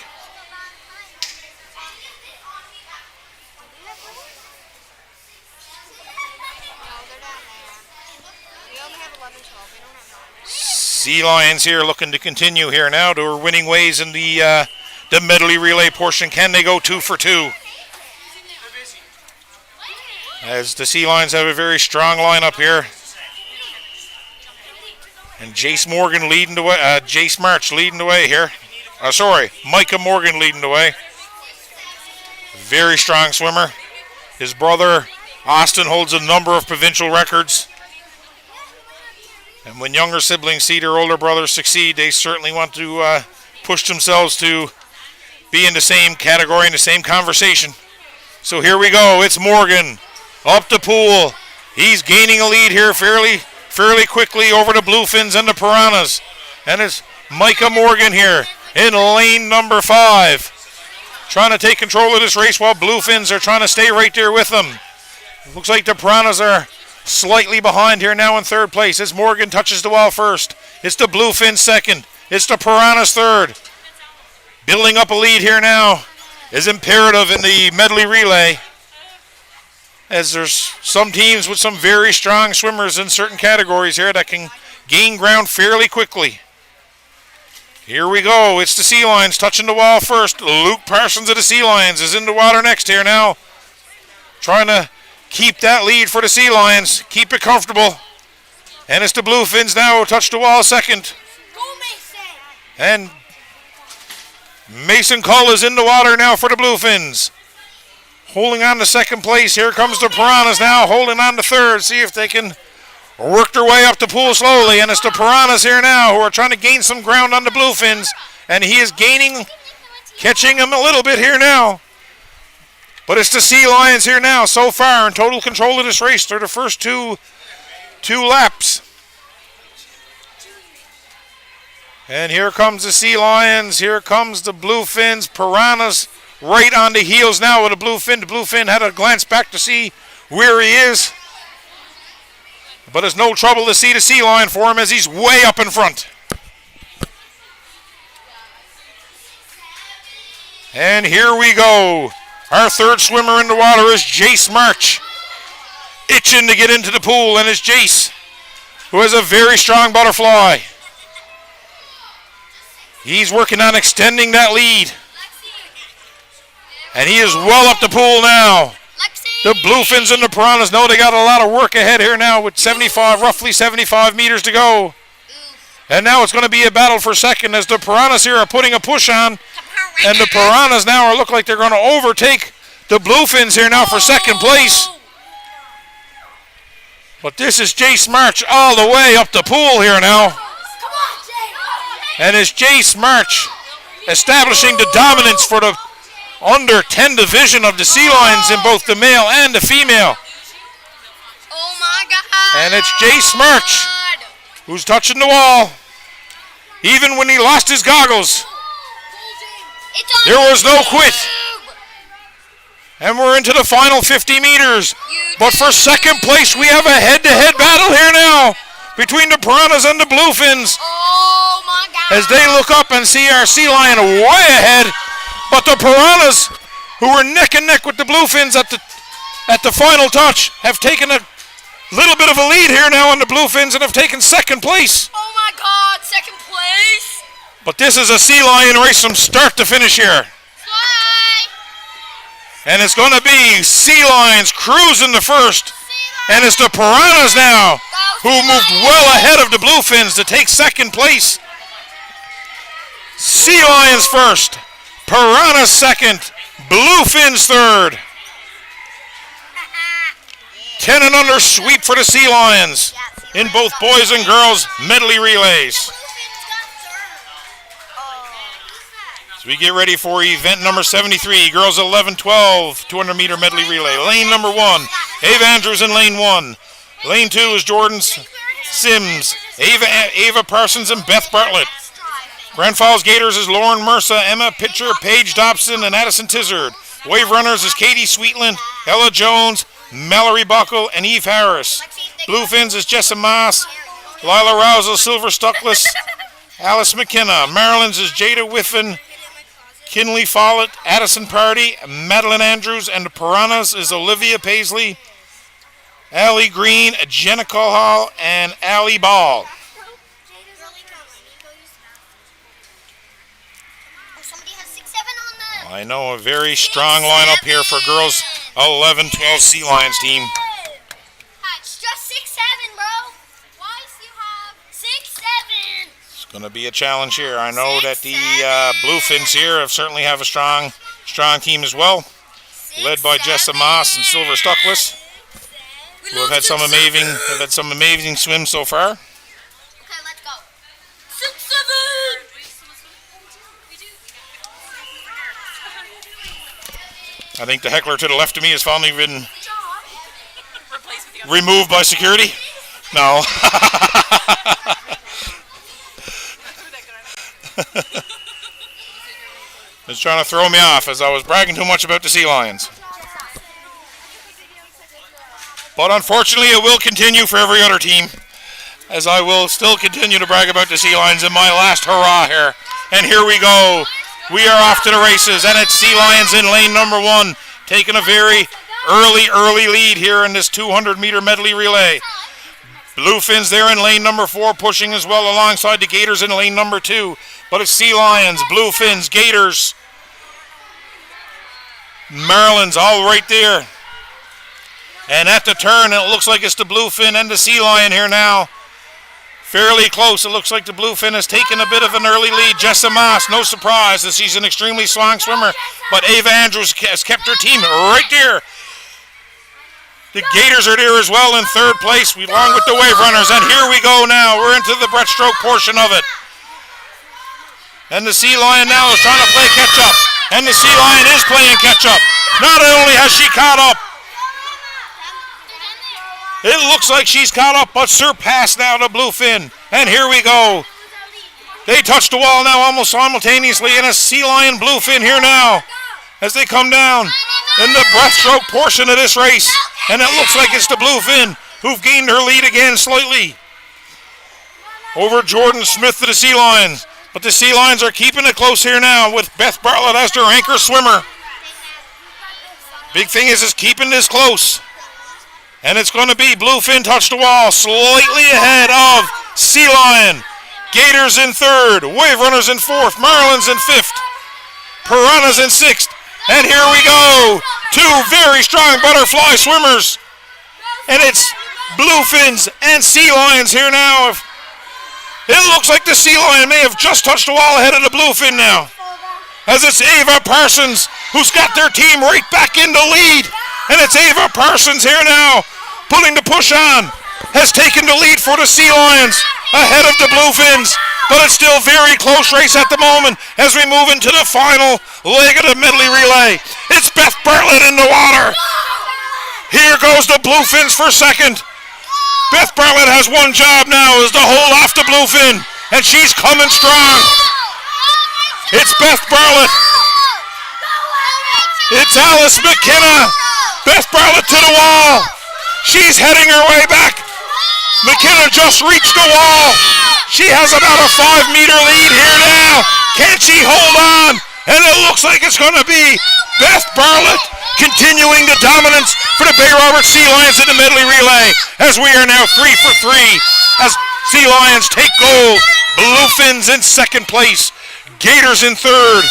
Sea Lions here looking to continue here now to her winning ways in the medley relay portion. Can they go 2 for 2? As the Sea Lions have a very strong lineup here. And Jace Morgan leading the way, Jace March leading the way here. Micah Morgan leading the way. Very strong swimmer. His brother Austin holds a number of provincial records. And when younger siblings see their older brothers succeed, they certainly want to push themselves to be in the same category, in the same conversation. So here we go. It's Morgan up the pool. He's gaining a lead here fairly quickly over the Bluefins and the Piranhas. And it's Micah Morgan here in lane number 5. Trying to take control of this race while Bluefins are trying to stay right there with them. Looks like the Piranhas are slightly behind here now in third place as Morgan touches the wall first. It's the Bluefins second. It's the Piranhas third. Building up a lead here now is imperative in the medley relay, as there's some teams with some very strong swimmers in certain categories here that can gain ground fairly quickly. Here we go. It's the Sea Lions touching the wall first. Luke Parsons of the Sea Lions is in the water next here now. Trying to keep that lead for the Sea Lions. Keep it comfortable. And it's the Bluefins now who touch the wall second. And Mason Cull is in the water now for the Bluefins. Holding on to second place. Here comes the Piranhas now holding on to third. See if they can work their way up the pool slowly. And it's the Piranhas here now who are trying to gain some ground on the Bluefins. And he is catching him a little bit here now. But it's the Sea Lions here now so far in total control of this race. They're the first two laps. And here comes the Sea Lions. Here comes the Bluefins. Piranhas right on the heels now with the Bluefin. The Bluefin had a glance back to see where he is. But it's no trouble to see the Sea Lion for him as he's way up in front. And here we go. Our third swimmer in the water is Jace March. Itching to get into the pool, and it's Jace who has a very strong butterfly. He's working on extending that lead. And he is well up the pool now. The Bluefins and the Piranhas know they got a lot of work ahead here now with roughly 75 meters to go. And now it's going to be a battle for second as the Piranhas here are putting a push on. And the Piranhas now look like they're going to overtake the Bluefins here now for second place. But this is Jace March all the way up the pool here now. And it's Jace March establishing the dominance for the under 10 division of the Sea Lions in both the male and the female. Oh my God. And it's Jace March who's touching the wall. Even when he lost his goggles, there was no quit. And we're into the final 50 meters. But for second place, we have a head-to-head battle here now between the Piranhas and the Bluefins. Oh my God. As they look up and see our Sea Lion way ahead. But the Piranhas, who were neck and neck with the Bluefins at the final touch, have taken a little bit of a lead here now on the Bluefins and have taken second place. Oh my God, second place. But this is a Sea Lion race from start to finish here. Fly. And it's going to be Sea Lions cruising the first. And it's the Piranhas now who moved well ahead of the Bluefins to take second place. Sea Lions first. Piranhas second, Bluefins third. 10 and under sweep for the Sea Lions in both boys and girls medley relays. So we get ready for event number 73, girls 11-12, 200-meter medley relay. Lane number 1, Ava Andrews in lane 1. Lane 2 is Jordan Sims, Ava Parsons, and Beth Bartlett. Grand Falls Gators is Lauren Mercer, Emma Pitcher, Paige Dobson, and Addison Tizard. Wave Runners is Katie Sweetland, Ella Jones, Mallory Buckle, and Eve Harris. Bluefins is Jessa Moss, Lila Rousel, Silver Stuckless, Alice McKenna. Maryland's is Jada Whiffen, Kinley Follett, Addison Party, Madeline Andrews, and the Piranhas is Olivia Paisley, Allie Green, Jenna Colhall, and Allie Ball. I know a very strong lineup here for girls 11-12 Sea Lions team. It's just 6-7, bro. Twice you have 6-7. It's going to be a challenge here. I know that the Bluefins here certainly have a strong team as well, led by Jessa Moss and Silver Stuckless, who have had some amazing swims so far. Okay, let's go. 6-7. I think the heckler to the left of me has finally been removed by security. No. It's trying to throw me off as I was bragging too much about the Sea Lions. But unfortunately, it will continue for every other team, as I will still continue to brag about the Sea Lions in my last hurrah here. And here we go. We are off to the races, and it's Sea Lions in lane number 1, taking a very early lead here in this 200-meter medley relay. Bluefins there in lane number 4, pushing as well alongside the Gators in lane number 2. But it's Sea Lions, Bluefins, Gators, Maryland's all right there. And at the turn, it looks like it's the Bluefin and the Sea Lion here now. Fairly close. It looks like the Bluefin has taken a bit of an early lead. Jessa Moss, no surprise, as she's an extremely strong swimmer. But Ava Andrews has kept her team right there. The Gators are there as well in third place, along with the Wave Runners. And here we go now. We're into the breaststroke portion of it. And the Sea Lion now is trying to play catch-up. And the Sea Lion is playing catch-up. Not only has she caught up, it looks like she's caught up, but surpassed now the Bluefin. And here we go. They touch the wall now almost simultaneously, and a Sea Lion Bluefin here now as they come down in the breaststroke portion of this race. And it looks like it's the Bluefin who've gained her lead again slightly over Jordan Smith to the Sea Lions. But the Sea Lions are keeping it close here now with Beth Bartlett as their anchor swimmer. Big thing is keeping this close. And it's going to be Bluefin touch the wall, slightly ahead of Sea Lion. Gators in third, Wave Runners in fourth, Marlins in fifth, Piranhas in sixth. And here we go, two very strong butterfly swimmers. And it's Bluefins and Sea Lions here now. It looks like the Sea Lion may have just touched the wall ahead of the Bluefin now. As it's Ava Parsons who's got their team right back in the lead. And it's Ava Parsons here now, putting the push on. Has taken the lead for the Sea Lions ahead of the Bluefins. But it's still a very close race at the moment as we move into the final leg of the medley relay. It's Beth Bartlett in the water. Here goes the Bluefins for second. Beth Bartlett has one job now, is to hold off the Bluefin, and she's coming strong. It's Beth Bartlett. It's Alice McKenna. Beth Bartlett to the wall. She's heading her way back. McKenna just reached the wall. She has about a 5-meter lead here now. Can she hold on? And it looks like it's going to be Beth Bartlett continuing the dominance for the Bay Roberts Sea Lions in the medley relay, as we are now 3 for 3 as Sea Lions take gold. Bluefins in second place, Gators in third,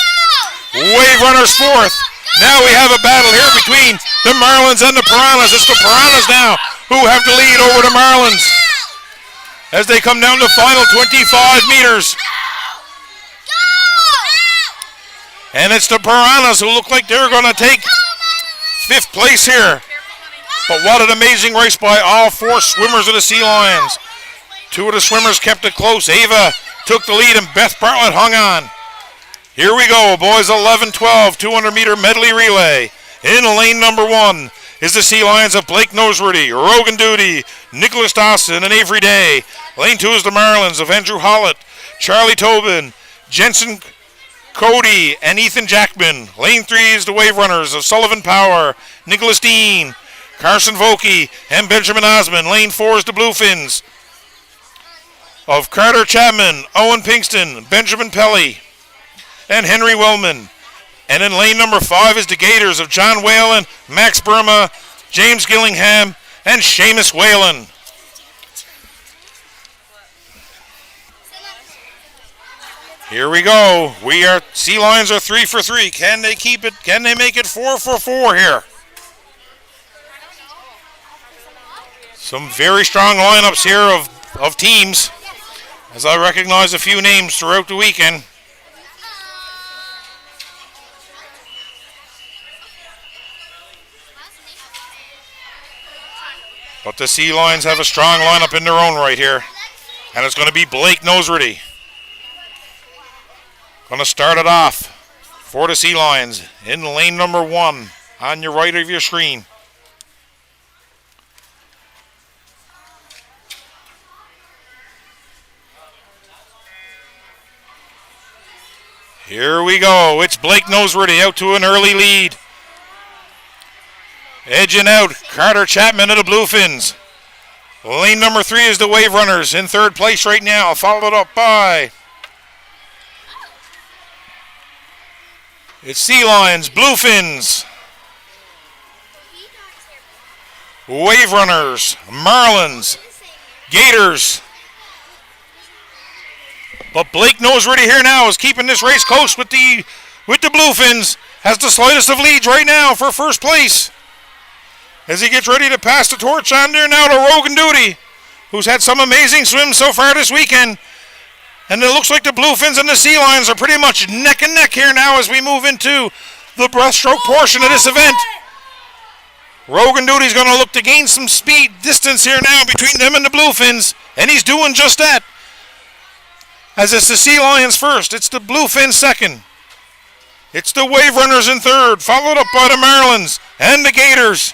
Wave Runners fourth. Now we have a battle here between the Marlins and the Piranhas. It's the Piranhas now who have the lead over the Marlins as they come down to final 25 meters. And it's the Piranhas who look like they're going to take fifth place here. But what an amazing race by all four swimmers of the Sea Lions. Two of the swimmers kept it close. Ava took the lead and Beth Bartlett hung on. Here we go, boys, 11-12, 200-meter medley relay. In lane number 1 is the Sea Lions of Blake Noseworthy, Rogan Duty, Nicholas Dawson, and Avery Day. Lane 2 is the Marlins of Andrew Hollett, Charlie Tobin, Jensen Cody, and Ethan Jackman. Lane 3 is the Wave Runners of Sullivan Power, Nicholas Dean, Carson Vokey, and Benjamin Osmond. Lane 4 is the Bluefins of Carter Chapman, Owen Pinkston, Benjamin Pelly, and Henry Wellman. And in lane number 5 is the Gators of John Whalen, Max Burma, James Gillingham, and Seamus Whalen. Here we go. Sea Lions are 3 for 3. Can they keep it? Can they make it 4 for 4 here? Some very strong lineups here of teams, as I recognize a few names throughout the weekend. But the Sea Lions have a strong lineup in their own right here. And it's going to be Blake Noseworthy. Going to start it off for the Sea Lions in lane number 1 on your right of your screen. Here we go. It's Blake Noseworthy out to an early lead. Edging out, Carter Chapman of the Bluefins. Lane number 3 is the Wave Runners in third place right now, followed up by... It's Sea Lions, Bluefins, Wave Runners, Marlins, Gators. But Blake Noseworthy here now is keeping this race close with the Bluefins. Has the slightest of leads right now for first place, as he gets ready to pass the torch on there now to Rogan Duty, who's had some amazing swims so far this weekend. And it looks like the Bluefins and the Sea Lions are pretty much neck and neck here now as we move into the breaststroke portion of this event. Rogan Duty's going to look to gain some speed distance here now between them and the Bluefins, and he's doing just that. As it's the Sea Lions first, it's the Bluefins second. It's the Wave Runners in third, followed up by the Marlins and the Gators.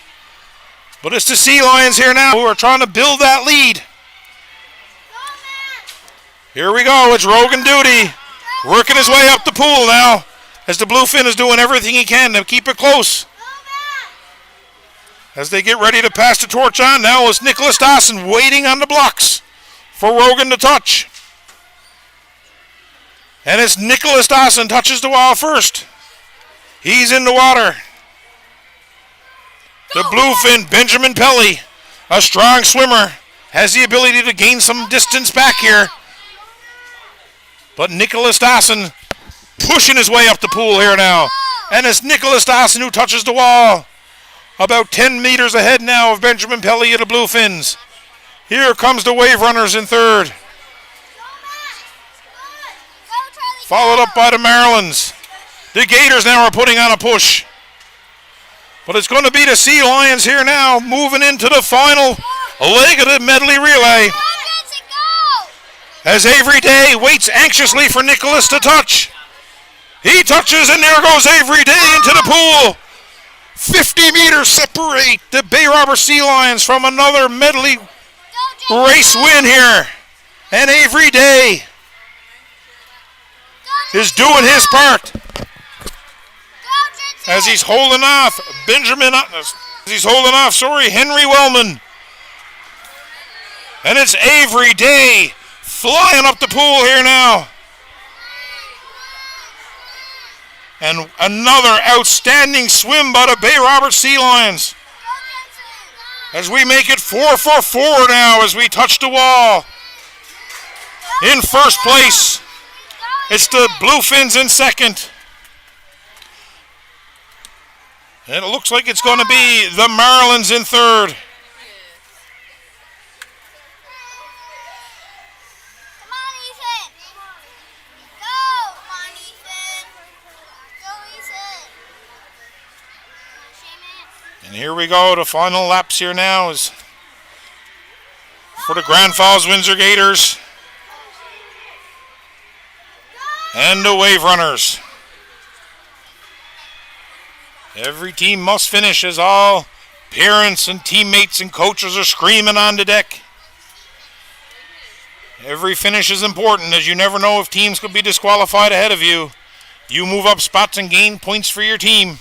But it's the Sea Lions here now who are trying to build that lead. Here we go, it's Rogan Duty working his way up the pool now, as the Bluefin is doing everything he can to keep it close. As they get ready to pass the torch on, now is Nicholas Dawson waiting on the blocks for Rogan to touch. And it's Nicholas Dawson touches the wall first. He's in the water. The Bluefin, Benjamin Pelly, A strong swimmer. Has the ability to gain some distance back here. But Nicholas Dawson pushing his way up the pool here now. And it's Nicholas Dawson who touches the wall. About 10 meters ahead now of Benjamin Pelly of the Bluefins. Here comes the Wave Runners in third. Followed up by the Marylands. The Gators now are putting on a push. But it's going to be the Sea Lions here now, moving into the final leg of the medley relay. As Avery Day waits anxiously for Nicholas to touch. He touches, and there goes Avery Day into the pool. 50 meters separate the Bay Robber Sea Lions from another medley race win here. And Avery Day is doing his part. As he's holding off Henry Wellman. And it's Avery Day flying up the pool here now. And another outstanding swim by the Bay Robber Sea Lions. As we make it 4 for 4 now as we touch the wall. In first place, it's the Bluefins in second. And it looks like it's going to be the Marylands in third. Come on, Ethan. Go. Come on, Ethan. Go, Ethan. And here we go. The final laps here now is for the Grand Falls Windsor Gators and the Wave Runners. Every team must finish as all parents and teammates and coaches are screaming on the deck. Every finish is important as you never know if teams could be disqualified ahead of you. You move up spots and gain points for your team.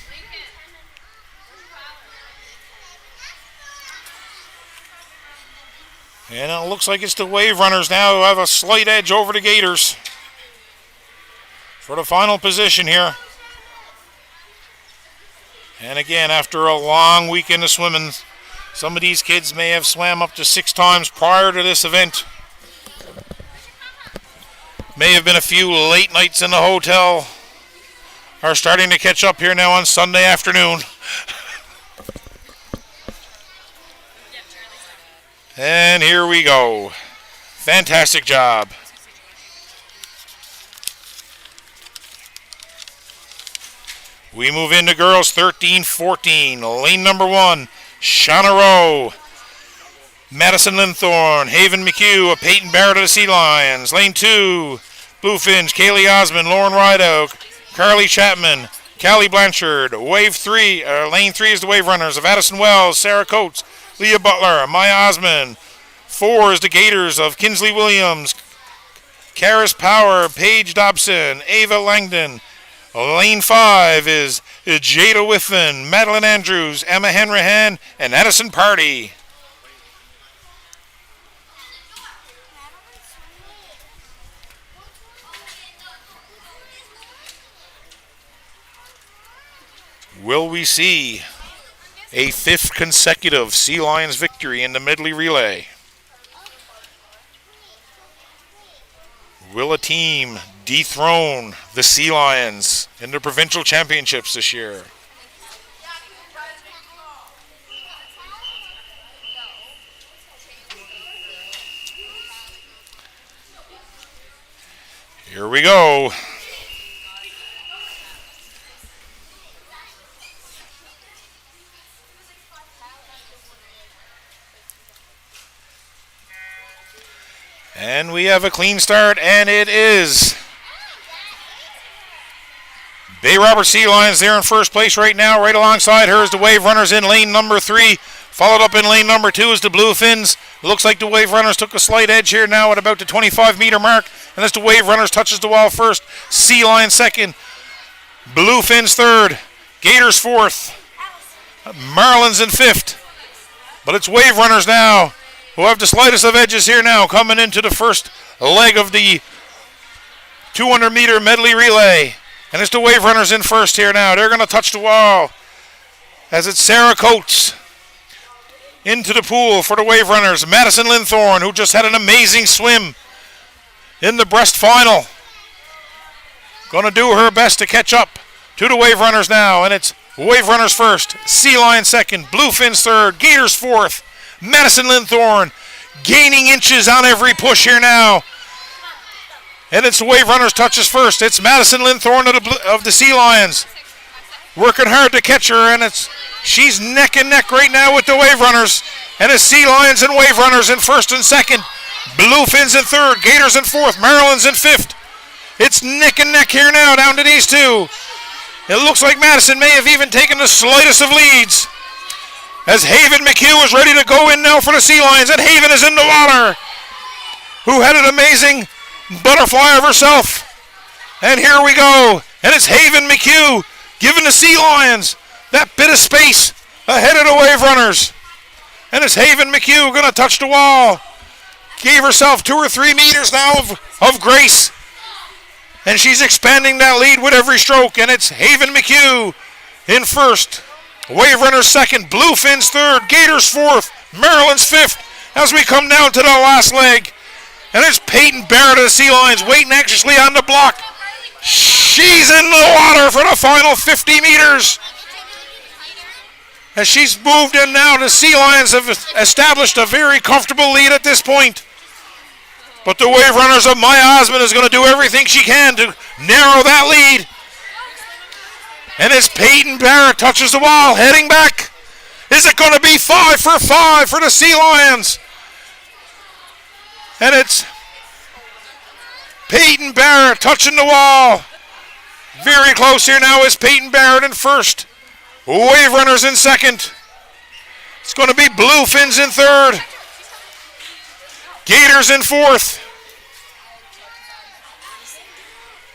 And it looks like it's the Wave Runners now who have a slight edge over the Gators for the final position here. And again, after a long weekend of swimming, some of these kids may have swam up to 6 times prior to this event. May have been a few late nights in the hotel. Are starting to catch up here now on Sunday afternoon. And here we go. Fantastic job. We move into girls 13-14. Lane number 1, Shauna Rowe, Madison Linthorne, Haven McHugh, Peyton Barrett of the Sea Lions. Lane 2, Bluefins, Kaylee Osmond, Lauren Rideout, Carly Chapman, Callie Blanchard. Lane 3 is the Wave Runners of Addison Wells, Sarah Coates, Leah Butler, Maya Osmond. 4 is the Gators of Kinsley Williams, Karis Power, Paige Dobson, Ava Langdon. Lane 5 is Jada Whiffen, Madeline Andrews, Emma Henrihan, and Addison Party. Will we see a 5th consecutive Sea Lions victory in the medley relay? Will a team dethrone the Sea Lions in the provincial championships this year? Here we go. And we have a clean start, and it is Bay Robber Sea Lions there in first place right now. Right alongside her is the Wave Runners in lane number 3. Followed up in lane number 2 is the Bluefins. Looks like the Wave Runners took a slight edge here now at about the 25-meter mark. And as the Wave Runners touches the wall first, Sea Lions second, Bluefins third, Gators 4th, Marylands in 5th. But it's Wave Runners now who have the slightest of edges here now coming into the first leg of the 200-meter medley relay. And it's the Wave Runners in first here now. They're going to touch the wall as it's Sarah Coates, into the pool for the Wave Runners. Madison Linthorne, who just had an amazing swim in the breast final. Going to do her best to catch up to the Wave Runners now, and it's Wave Runners first, Sea Lion second, Bluefins third, Gators fourth, Madison Linthorne gaining inches on every push here now. And it's the Wave Runners touches first. It's Madison Linthorne of the Sea Lions working hard to catch her, and she's neck and neck right now with the Wave Runners. And it's Sea Lions and Wave Runners in first and second, Bluefins in third, Gators in fourth, Maryland's in fifth. It's neck and neck here now down to these two. It looks like Madison may have even taken the slightest of leads, as Haven McHugh is ready to go in now for the Sea Lions, and Haven is in the water, who had an amazing butterfly of herself. And here we go, and it's Haven McHugh giving the Sea Lions that bit of space ahead of the Wave Runners. And it's Haven McHugh going to touch the wall. Gave herself 2 or 3 meters now of grace, and she's expanding that lead with every stroke. And it's Haven McHugh in first, Wave Runners second, Bluefins third, Gators fourth, Maryland's fifth, as we come down to the last leg. And it's Peyton Barrett of the Sea Lions waiting anxiously on the block. She's in the water for the final 50 meters. As she's moved in now, the Sea Lions have established a very comfortable lead at this point. But the Wave Runners of Maya Osmond is going to do everything she can to narrow that lead. And as Peyton Barrett touches the wall, heading back, is it going to be 5 for 5 for the Sea Lions? And it's Peyton Barrett touching the wall. Very close here now is Peyton Barrett in first, Wave Runners in second. It's going to be Bluefins in third, Gators in fourth.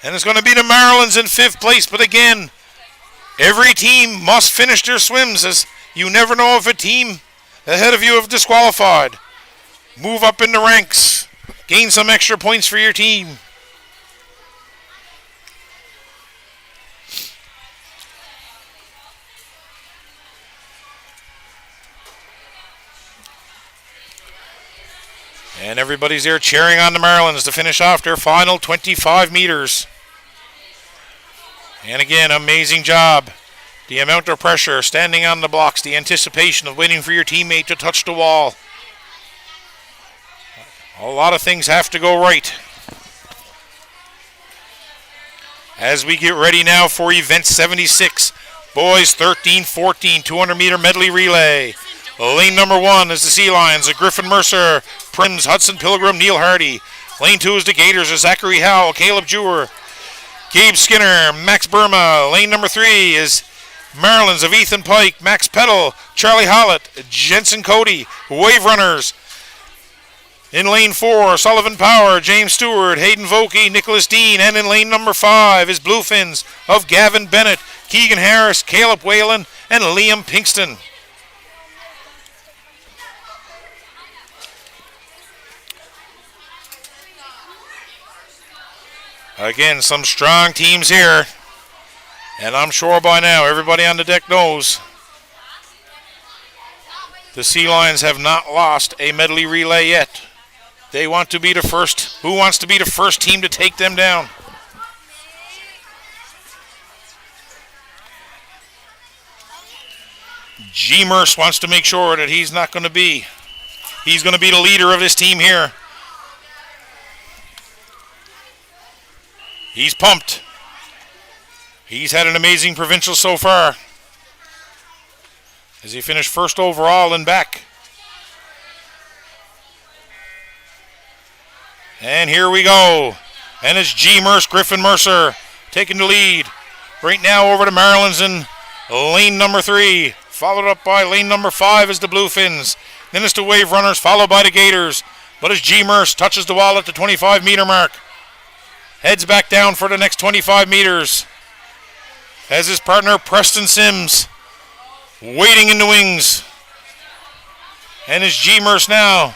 And it's going to be the Marylands in fifth place. But again, every team must finish their swims, as you never know if a team ahead of you have disqualified. Move up in the ranks. Gain some extra points for your team. And everybody's there cheering on the Marylands to finish off their final 25 meters. And again, amazing job. The amount of pressure, standing on the blocks, the anticipation of waiting for your teammate to touch the wall. A lot of things have to go right. As we get ready now for event 76, boys 13-14, 200-meter medley relay. Lane number 1 is the Sea Lions of Griffin Mercer, Prims, Hudson Pilgrim, Neil Hardy. Lane 2 is the Gators of Zachary Howell, Caleb Jewer, Gabe Skinner, Max Burma. Lane number 3 is Maryland's of Ethan Pike, Max Peddle, Charlie Hollett, Jensen Cody. Wave Runners in lane 4, Sullivan Power, James Stewart, Hayden Vokey, Nicholas Dean. And in lane number 5 is Bluefins of Gavin Bennett, Keegan Harris, Caleb Whalen, and Liam Pinkston. Again, some strong teams here. And I'm sure by now everybody on the deck knows the Sea Lions have not lost a medley relay yet. They want to be the first. Who wants to be the first team to take them down? G. Merce wants to make sure that he's going to be the leader of this team here. He's pumped. He's had an amazing provincial so far, as he finished first overall and back. And here we go. And it's G. Merce, Griffin Mercer taking the lead. Right now over to Maryland's in lane number 3. Followed up by lane number 5 is the Bluefins. Then it's the Wave Runners, followed by the Gators. But as G. Merce touches the wall at the 25-meter mark, heads back down for the next 25 meters. As his partner Preston Sims waiting in the wings. And it's G. Merce now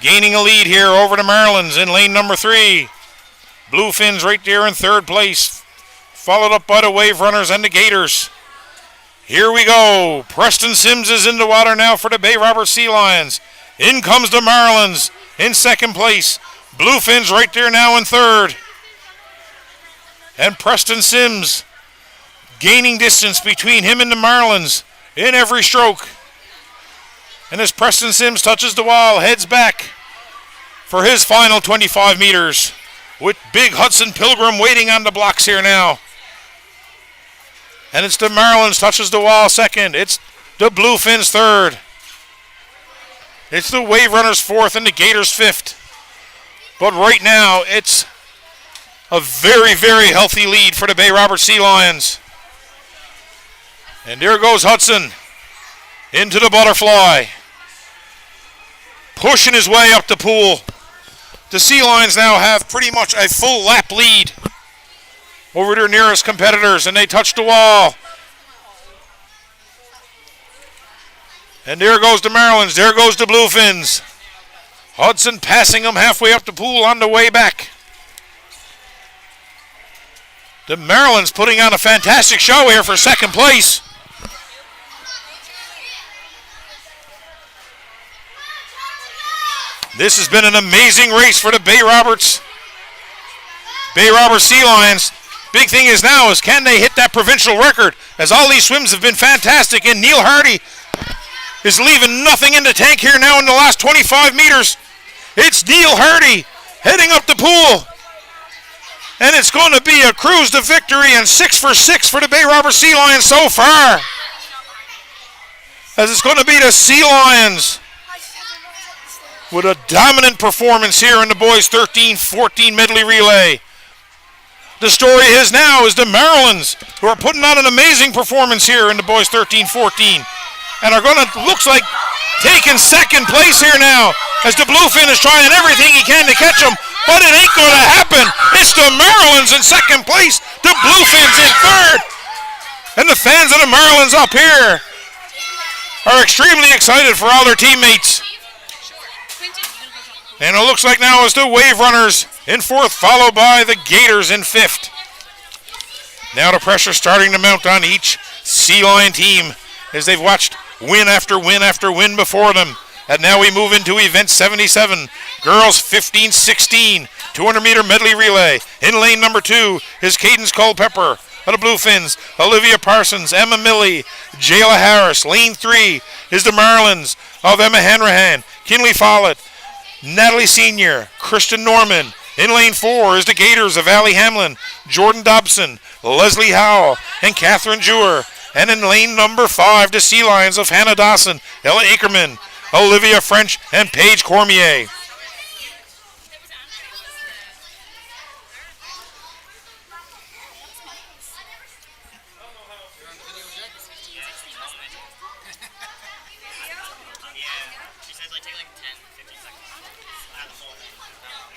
gaining a lead here over to Maryland's in lane number 3. Bluefins right there in third place, followed up by the Wave Runners and the Gators. Here we go. Preston Sims is in the water now for the Bay Roberts Sea Lions. In comes the Marlins in second place. Bluefins right there now in third. And Preston Sims gaining distance between him and the Marlins in every stroke. And as Preston Sims touches the wall, heads back for his final 25 meters with big Hudson Pilgrim waiting on the blocks here now. And it's the Marlins touches the wall second. It's the Bluefins third. It's the Wave Runners fourth and the Gators fifth. But right now, it's a very, very healthy lead for the Bay Roberts Sea Lions. And there goes Hudson into the butterfly. Pushing his way up the pool. The Sea Lions now have pretty much a full lap lead over their nearest competitors, and they touch the wall. And there goes the Marlins. There goes the Bluefins. Hudson passing them halfway up the pool on the way back. The Marlins putting on a fantastic show here for second place. This has been an amazing race for the Bay Roberts Sea Lions. Big thing is now is can they hit that provincial record, as all these swims have been fantastic, and Neil Hardy is leaving nothing in the tank here now in the last 25 meters. It's Neil Hardy heading up the pool. And it's going to be a cruise to victory and 6 for 6 for the Bay Roberts Sea Lions so far. As it's going to be the Sea Lions with a dominant performance here in the boys 13-14 medley relay. The story is now is the Marlins, who are putting on an amazing performance here in the boys 13-14. And are going to, looks like, taking second place here now, as the Bluefin is trying everything he can to catch them, but it ain't going to happen. It's the Marlins in second place, the Bluefins in third. And the fans of the Marlins up here are extremely excited for all their teammates. And it looks like now it's the Wave Runners in fourth, followed by the Gators in fifth. Now the pressure starting to mount on each Sea Lion team as they've watched win after win after win before them. And now we move into event 77, girls 15-16, 200-meter medley relay. In lane number 2 is Cadence Culpepper of the Bluefins, Olivia Parsons, Emma Milley, Jayla Harris. Lane 3 is the Marlins of Emma Hanrahan, Kinley Follett, Natalie Senior, Kristen Norman. In lane 4 is the Gators of Allie Hamlin, Jordan Dobson, Leslie Howell, and Catherine Jewer. And in lane number 5, the Sea Lions of Hannah Dawson, Ella Ackerman, Olivia French, and Paige Cormier.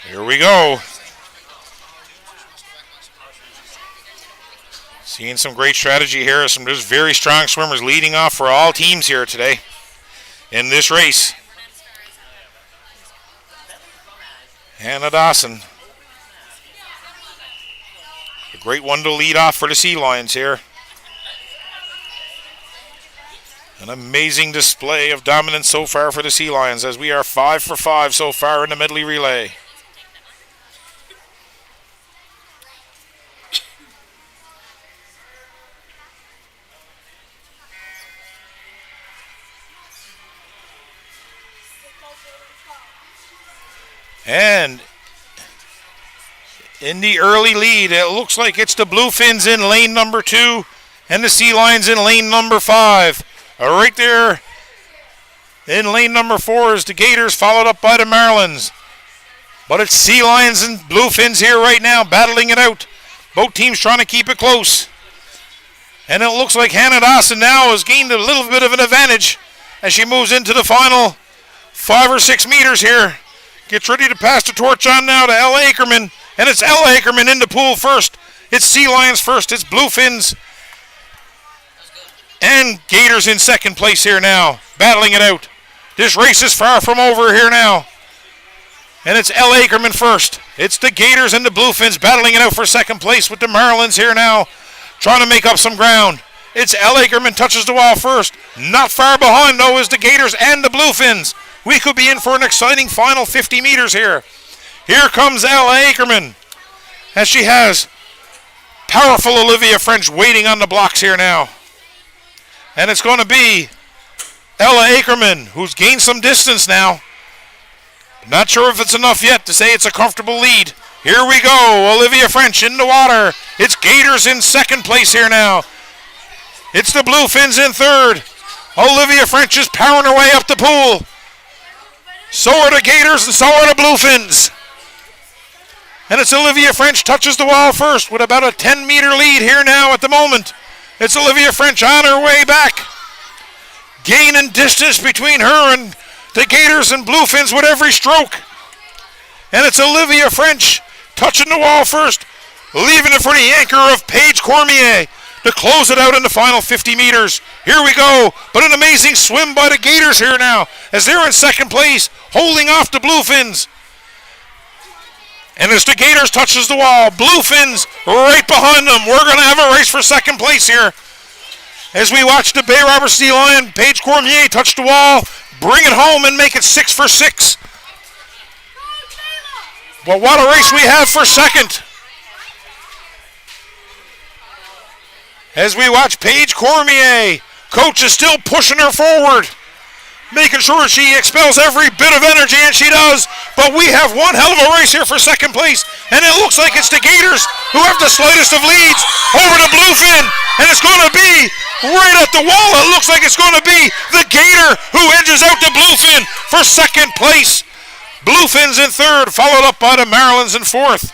Here we go. Seeing some great strategy here. Some just very strong swimmers leading off for all teams here today in this race. Hannah Dawson. A great one to lead off for the Sea Lions here. An amazing display of dominance so far for the Sea Lions, as we are 5 for 5 so far in the medley relay. And in the early lead, it looks like it's the Bluefins in lane number 2 and the Sea Lions in lane number 5. Right there in lane number 4 is the Gators, followed up by the Marlins. But it's Sea Lions and Bluefins here right now, battling it out. Both teams trying to keep it close. And it looks like Hannah Dawson now has gained a little bit of an advantage as she moves into the final 5 or 6 meters here. Gets ready to pass the torch on now to Ella Ackerman. And it's Ella Ackerman in the pool first. It's Sea Lions first. It's Bluefins and Gators in second place here now, battling it out. This race is far from over here now. And it's Ella Ackerman first. It's the Gators and the Bluefins battling it out for second place, with the Marlins here now trying to make up some ground. It's L. Ackerman touches the wall first. Not far behind, though, is the Gators and the Bluefins. We could be in for an exciting final 50 meters here. Here comes Ella Ackerman, as she has powerful Olivia French waiting on the blocks here now. And it's going to be Ella Ackerman, who's gained some distance now. Not sure if it's enough yet to say it's a comfortable lead. Here we go, Olivia French in the water. It's Gators in second place here now. It's the Bluefins in third. Olivia French is powering her way up the pool. So are the Gators and so are the Bluefins. And it's Olivia French touches the wall first with about a 10-meter lead here now at the moment. It's Olivia French on her way back. Gaining distance between her and the Gators and Bluefins with every stroke. And it's Olivia French touching the wall first, leaving it for the anchor of Paige Cormier to close it out in the final 50 meters. Here we go, but an amazing swim by the Gators here now as they're in second place, holding off the Bluefins. And as the Gators touches the wall, Bluefins right behind them. We're going to have a race for second place here. As we watch the Bay Robber Sea Lion, Paige Cormier touch the wall, bring it home and make it 6 for 6. But what a race we have for second. As we watch Paige Cormier, coach is still pushing her forward, making sure she expels every bit of energy, and she does. But we have one hell of a race here for second place, and it looks like it's the Gators who have the slightest of leads over the Bluefin, and it's going to be right at the wall. It looks like it's going to be the Gator who edges out the Bluefin for second place. Bluefins in third, followed up by the Marylands in fourth.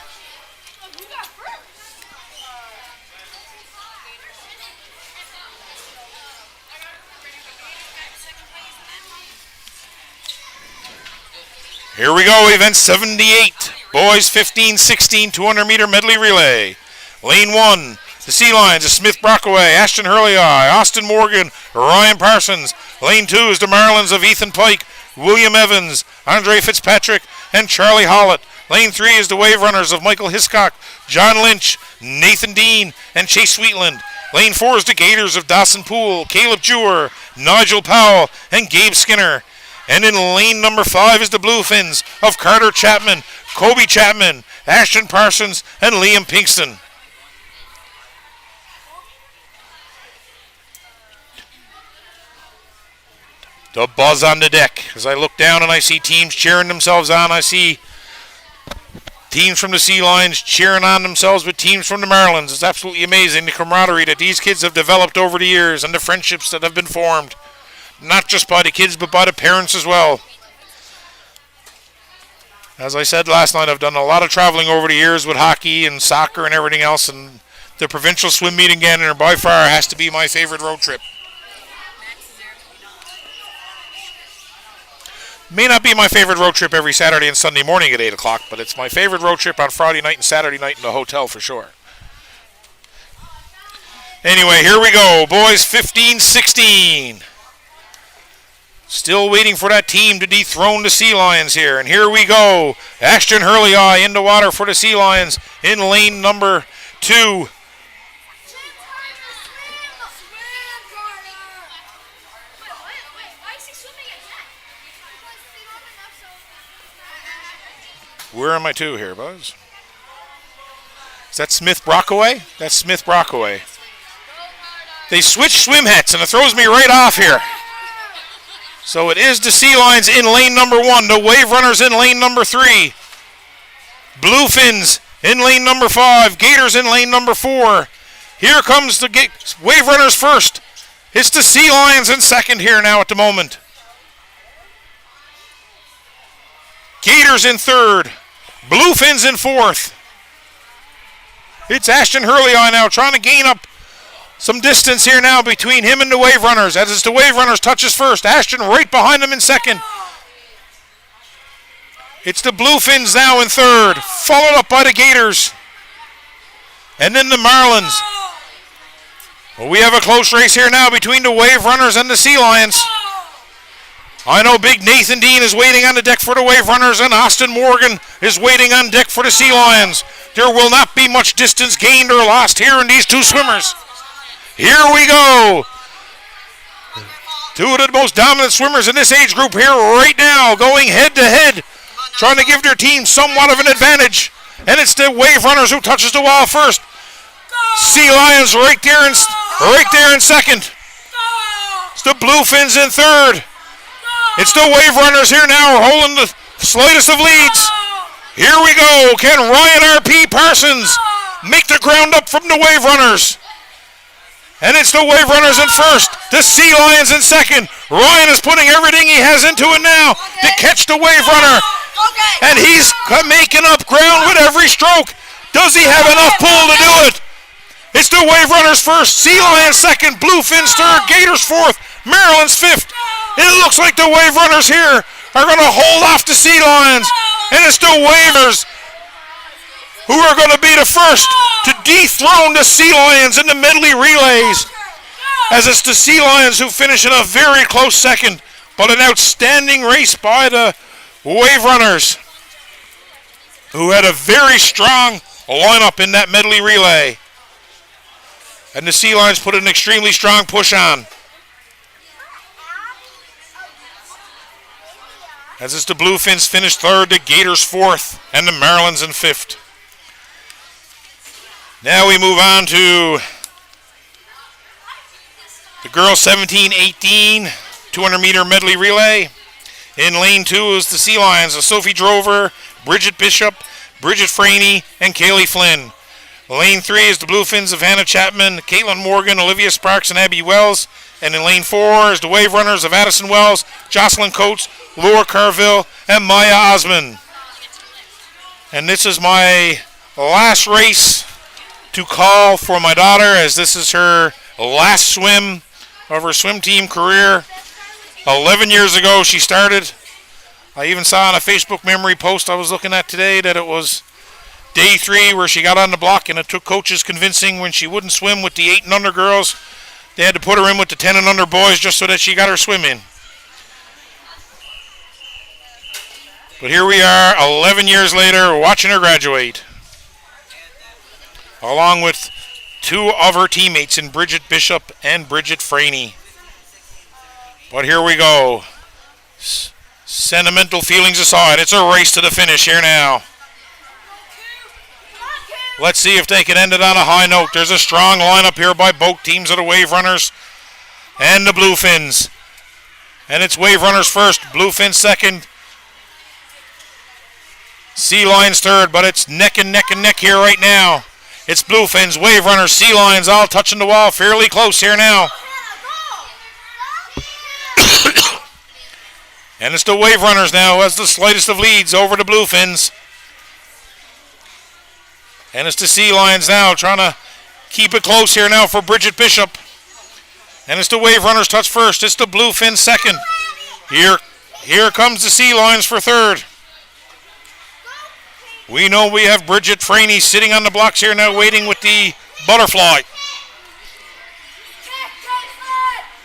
Here we go, event 78. Boys 15-16, 200-meter medley relay. Lane 1, the Sea Lions of Smith Brockaway, Ashton Hurley-Eye, Austin Morgan, Ryan Parsons. Lane 2 is the Marylands of Ethan Pike, William Evans, Andre Fitzpatrick, and Charlie Hollett. Lane 3 is the Wave Runners of Michael Hiscock, John Lynch, Nathan Dean, and Chase Sweetland. Lane 4 is the Gators of Dawson Poole, Caleb Jewer, Nigel Powell, and Gabe Skinner. And in lane number 5 is the Bluefins of Carter Chapman, Kobe Chapman, Ashton Parsons, and Liam Pinkston. The buzz on the deck. As I look down and I see teams cheering themselves on, I see teams from the Sea Lions cheering on themselves with teams from the Marylands. It's absolutely amazing, the camaraderie that these kids have developed over the years and the friendships that have been formed. Not just by the kids, but by the parents as well. As I said last night, I've done a lot of traveling over the years with hockey and soccer and everything else, and the provincial swim meet in Gander by far has to be my favorite road trip. May not be my favorite road trip every Saturday and Sunday morning at 8 o'clock, but it's my favorite road trip on Friday night and Saturday night in the hotel for sure. Anyway, here we go. Boys 15-16. Still waiting for that team to dethrone the Sea Lions here. And here we go. Ashton Hurley-Eye in the water for the Sea Lions in lane number 2. Where am I to here, Buzz? Is that Smith Brockaway? That's Smith Brockaway. They switched swim hats, and it throws me right off here. So it is the Sea Lions in lane number 1, the Wave Runners in lane number 3, Bluefins in lane number 5, Gators in lane number 4. Here comes the Wave Runners first. It's the Sea Lions in second here now at the moment. Gators in third, Bluefins in fourth. It's Ashton Hurley-Eye now trying to gain up some distance here now between him and the Wave Runners. As it's the Wave Runners touches first. Ashton right behind him in second. It's the Bluefins now in third, followed up by the Gators. And then the Marylands. Well, we have a close race here now between the Wave Runners and the Sea Lions. I know big Nathan Dean is waiting on the deck for the Wave Runners, and Austin Morgan is waiting on deck for the Sea Lions. There will not be much distance gained or lost here in these two swimmers. Here we go. Two of the most dominant swimmers in this age group here right now, going head to head, trying to give their team somewhat of an advantage. And it's the Wave Runners who touches the wall first. Sea Lions right there in second. It's the Bluefins in third. It's the Wave Runners here now, holding the slightest of leads. Here we go. Can Ryan R.P. Parsons make the ground up from the Wave Runners? And it's the Wave Runners in first. The Sea Lions in second. Ryan is putting everything he has into it now to catch the Wave Runner. And he's making up ground with every stroke. Does he have enough pull to do it? It's the Wave Runners first. Sea Lions second. Bluefins third. Gators fourth. Maryland's fifth. It looks like the Wave Runners here are going to hold off the Sea Lions. And it's the Wavers who are going to be the first to dethrone the Sea Lions in the medley relays. As it's the Sea Lions who finish in a very close second, but an outstanding race by the Wave Runners, who had a very strong lineup in that medley relay. And the Sea Lions put an extremely strong push on. As it's the Bluefins finish third, the Gators fourth, and the Marylands in fifth. Now we move on to the girls 17-18 200-meter medley relay. In lane 2 is the Sea Lions of Sophie Drover, Bridget Bishop, Bridget Franey, and Kaylee Flynn. Lane 3 is the Bluefins of Hannah Chapman, Caitlin Morgan, Olivia Sparks, and Abby Wells. And in lane 4 is the Wave Runners of Addison Wells, Jocelyn Coates, Laura Carville, and Maya Osman. And this is my last race to call for my daughter, as this is her last swim of her swim team career. 11 years ago she started. I even saw on a Facebook memory post I was looking at today that it was day 3 where she got on the block, and it took coaches convincing when she wouldn't swim with the 8 and under girls. They had to put her in with the 10 and under boys just so that she got her swim in. But here we are 11 years later watching her graduate, along with 2 of her teammates in Bridget Bishop and Bridget Franey. But here we go. Sentimental feelings aside, it's a race to the finish here now. Let's see if they can end it on a high note. There's a strong lineup here by both teams of the Wave Runners and the Bluefins. And it's Wave Runners first, Bluefins second, Sea Lions third, but it's neck and neck and neck here right now. It's Bluefins, Wave Runners, Sea Lions all touching the wall fairly close here now. And it's the Wave Runners now who has the slightest of leads over the Bluefins. And it's the Sea Lions now trying to keep it close here now for Bridget Bishop. And it's the Wave Runners touch first. It's the Bluefins second. Here comes the Sea Lions for third. We know we have Bridget Franey sitting on the blocks here now waiting with the butterfly.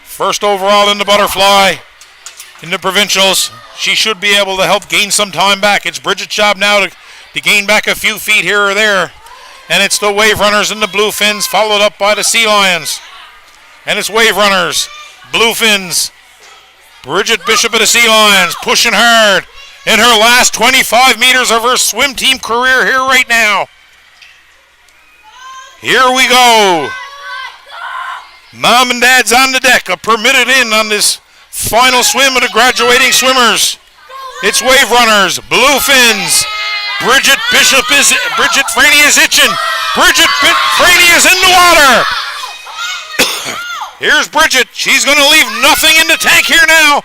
First overall in the butterfly in the provincials. She should be able to help gain some time back. It's Bridget's job now to gain back a few feet here or there. And it's the Wave Runners and the Bluefins, followed up by the Sea Lions. And it's Wave Runners, Bluefins, Bridget Bishop of the Sea Lions pushing hard in her last 25 meters of her swim team career here right now. Here we go. Mom and Dad's on the deck, are permitted in on this final swim of the graduating swimmers. It's Wave Runners, Bluefins. Bridget Franey is itching. Bridget Franey is in the water. Here's Bridget. She's going to leave nothing in the tank here now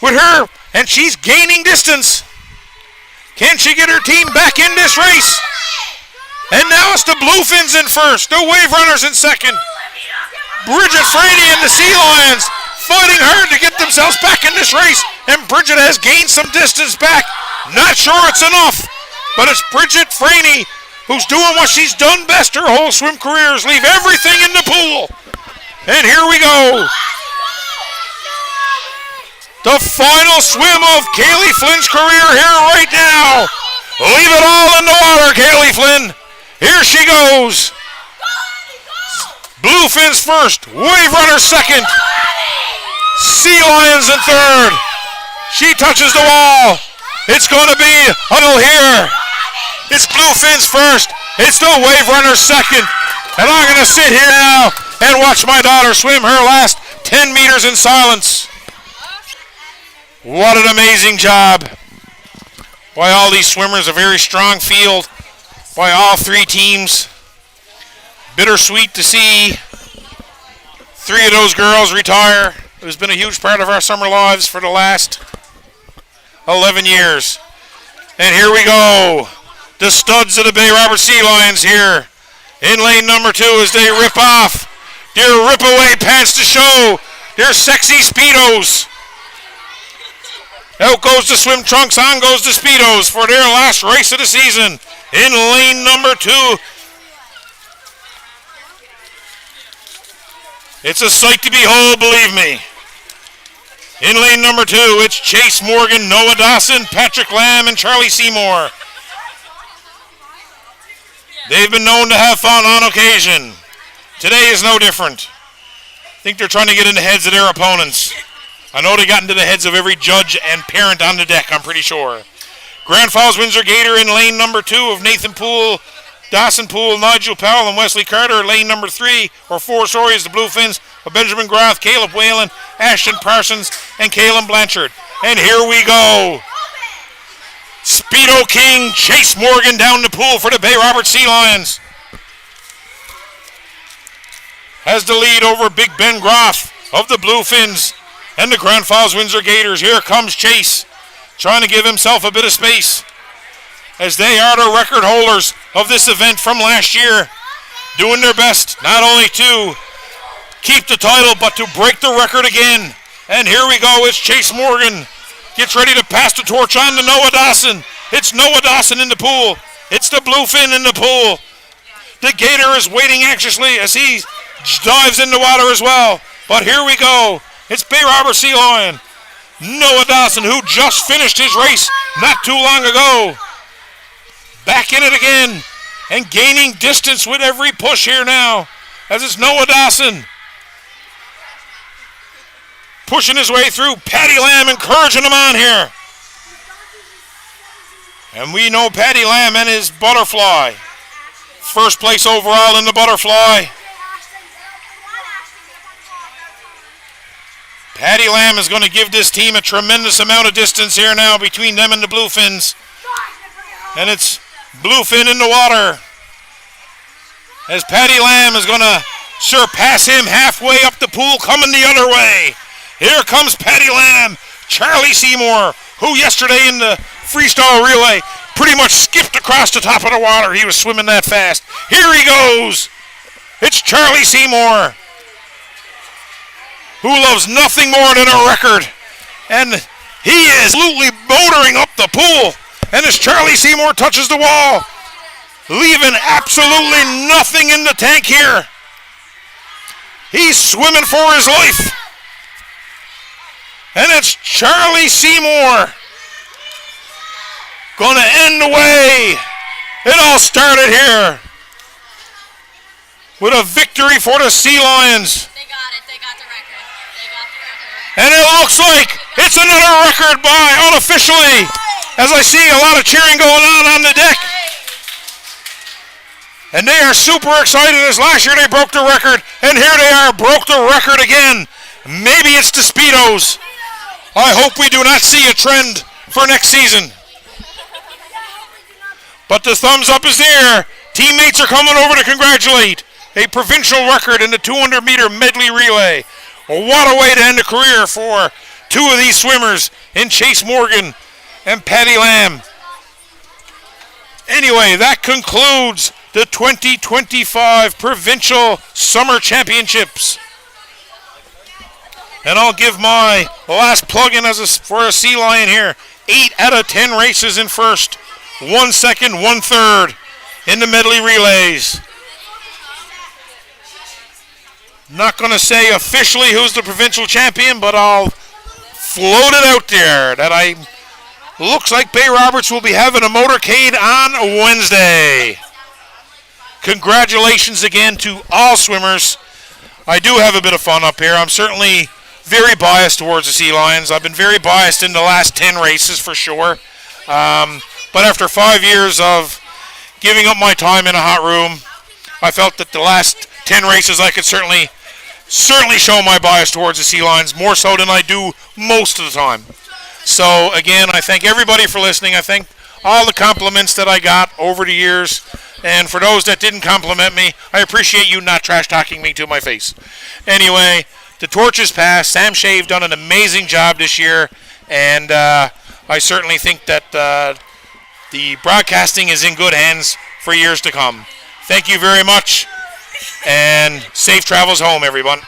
with her, and she's gaining distance. Can she get her team back in this race? And now it's the Bluefins in first, the Wave Runners in second. Bridget Franey and the Sea Lions fighting hard to get themselves back in this race, and Bridget has gained some distance back. Not sure it's enough, but it's Bridget Franey who's doing what she's done best her whole swim career, is leave everything in the pool. And here we go. The final swim of Kaylee Flynn's career here right now. Leave it all in the water, Kaylee Flynn. Here she goes. Bluefins first. Wave Runner second. Sea Lions in third. She touches the wall. It's going to be huddle here. It's Bluefins first. It's the Wave Runner second. And I'm going to sit here now and watch my daughter swim her last 10 meters in silence. What an amazing job by all these swimmers. A very strong field by all three teams. Bittersweet to see three of those girls retire. It has been a huge part of our summer lives for the last 11 years. And here we go. The studs of the Bay Robert Sea Lions here in lane number 2 as they rip off their rip-away pants to show their sexy Speedos. Out goes the swim trunks, on goes the Speedos for their last race of the season in lane number 2. It's a sight to behold, believe me. In lane number 2, it's Chase Morgan, Noah Dawson, Patrick Lamb, and Charlie Seymour. They've been known to have fun on occasion. Today is no different. I think they're trying to get in the heads of their opponents. I know they got into the heads of every judge and parent on the deck, I'm pretty sure. Grand Falls Windsor Gator in lane number 2 of Nathan Poole, Dawson Poole, Nigel Powell, and Wesley Carter. Lane number 3, or 4, sorry, is the Bluefins of Benjamin Groth, Caleb Whalen, Ashton Parsons, and Kaylin Blanchard. And here we go. Speedo King, Chase Morgan down the pool for the Bay Robert Sea Lions. Has the lead over Big Ben Groff of the Bluefins and the Grand Falls Windsor Gators. Here comes Chase, trying to give himself a bit of space, as they are the record holders of this event from last year, doing their best not only to keep the title, but to break the record again. And here we go, it's Chase Morgan. Gets ready to pass the torch on to Noah Dawson. It's Noah Dawson in the pool. It's the Bluefin in the pool. The Gator is waiting anxiously as he dives in the water as well. But here we go. It's Bay Robert Sea Lion, Noah Dawson, who just finished his race not too long ago. Back in it again and gaining distance with every push here now, as it's Noah Dawson pushing his way through. Patty Lamb encouraging him on here. And we know Patty Lamb and his butterfly. First place overall in the butterfly. Patty Lamb is going to give this team a tremendous amount of distance here now between them and the Bluefins. And it's Bluefin in the water, as Patty Lamb is going to surpass him halfway up the pool, coming the other way. Here comes Patty Lamb. Charlie Seymour, who yesterday in the freestyle relay pretty much skipped across the top of the water. He was swimming that fast. Here he goes. It's Charlie Seymour, who loves nothing more than a record. And he is absolutely motoring up the pool. And as Charlie Seymour touches the wall, leaving absolutely nothing in the tank here. He's swimming for his life. And it's Charlie Seymour going to end the way it all started here with a victory for the Sea Lions. They got it. They got the record. And it looks like it's another record by unofficially, as I see a lot of cheering going on the deck. And they are super excited, as last year they broke the record, and here they are, broke the record again. Maybe it's the Speedos. I hope we do not see a trend for next season. But the thumbs up is there. Teammates are coming over to congratulate a provincial record in the 200-meter medley relay. What a way to end a career for two of these swimmers in Chase Morgan and Patty Lamb. Anyway, that concludes the 2025 Provincial Summer Championships. And I'll give my last plug-in for a Sea Lion here. 8 out of 10 races in first. 1 second, 1 third in the medley relays. Not going to say officially who's the provincial champion, but I'll float it out there that looks like Bay Roberts will be having a motorcade on Wednesday. Congratulations again to all swimmers I do have a bit of fun up here. I'm certainly very biased towards the Sea Lions. I've been very biased in the last 10 races for sure. But after 5 years of giving up my time in a hot room, I felt that the last 10 races I could certainly show my bias towards the Sea Lions more so than I do most of the time. So again, I thank everybody for listening. I thank all the compliments that I got over the years. And for those that didn't compliment me, I appreciate you not trash-talking me to my face. Anyway, the torch is passed. Sam Shave done an amazing job this year. And I certainly think that the broadcasting is in good hands for years to come. Thank you very much. And safe travels home, everyone.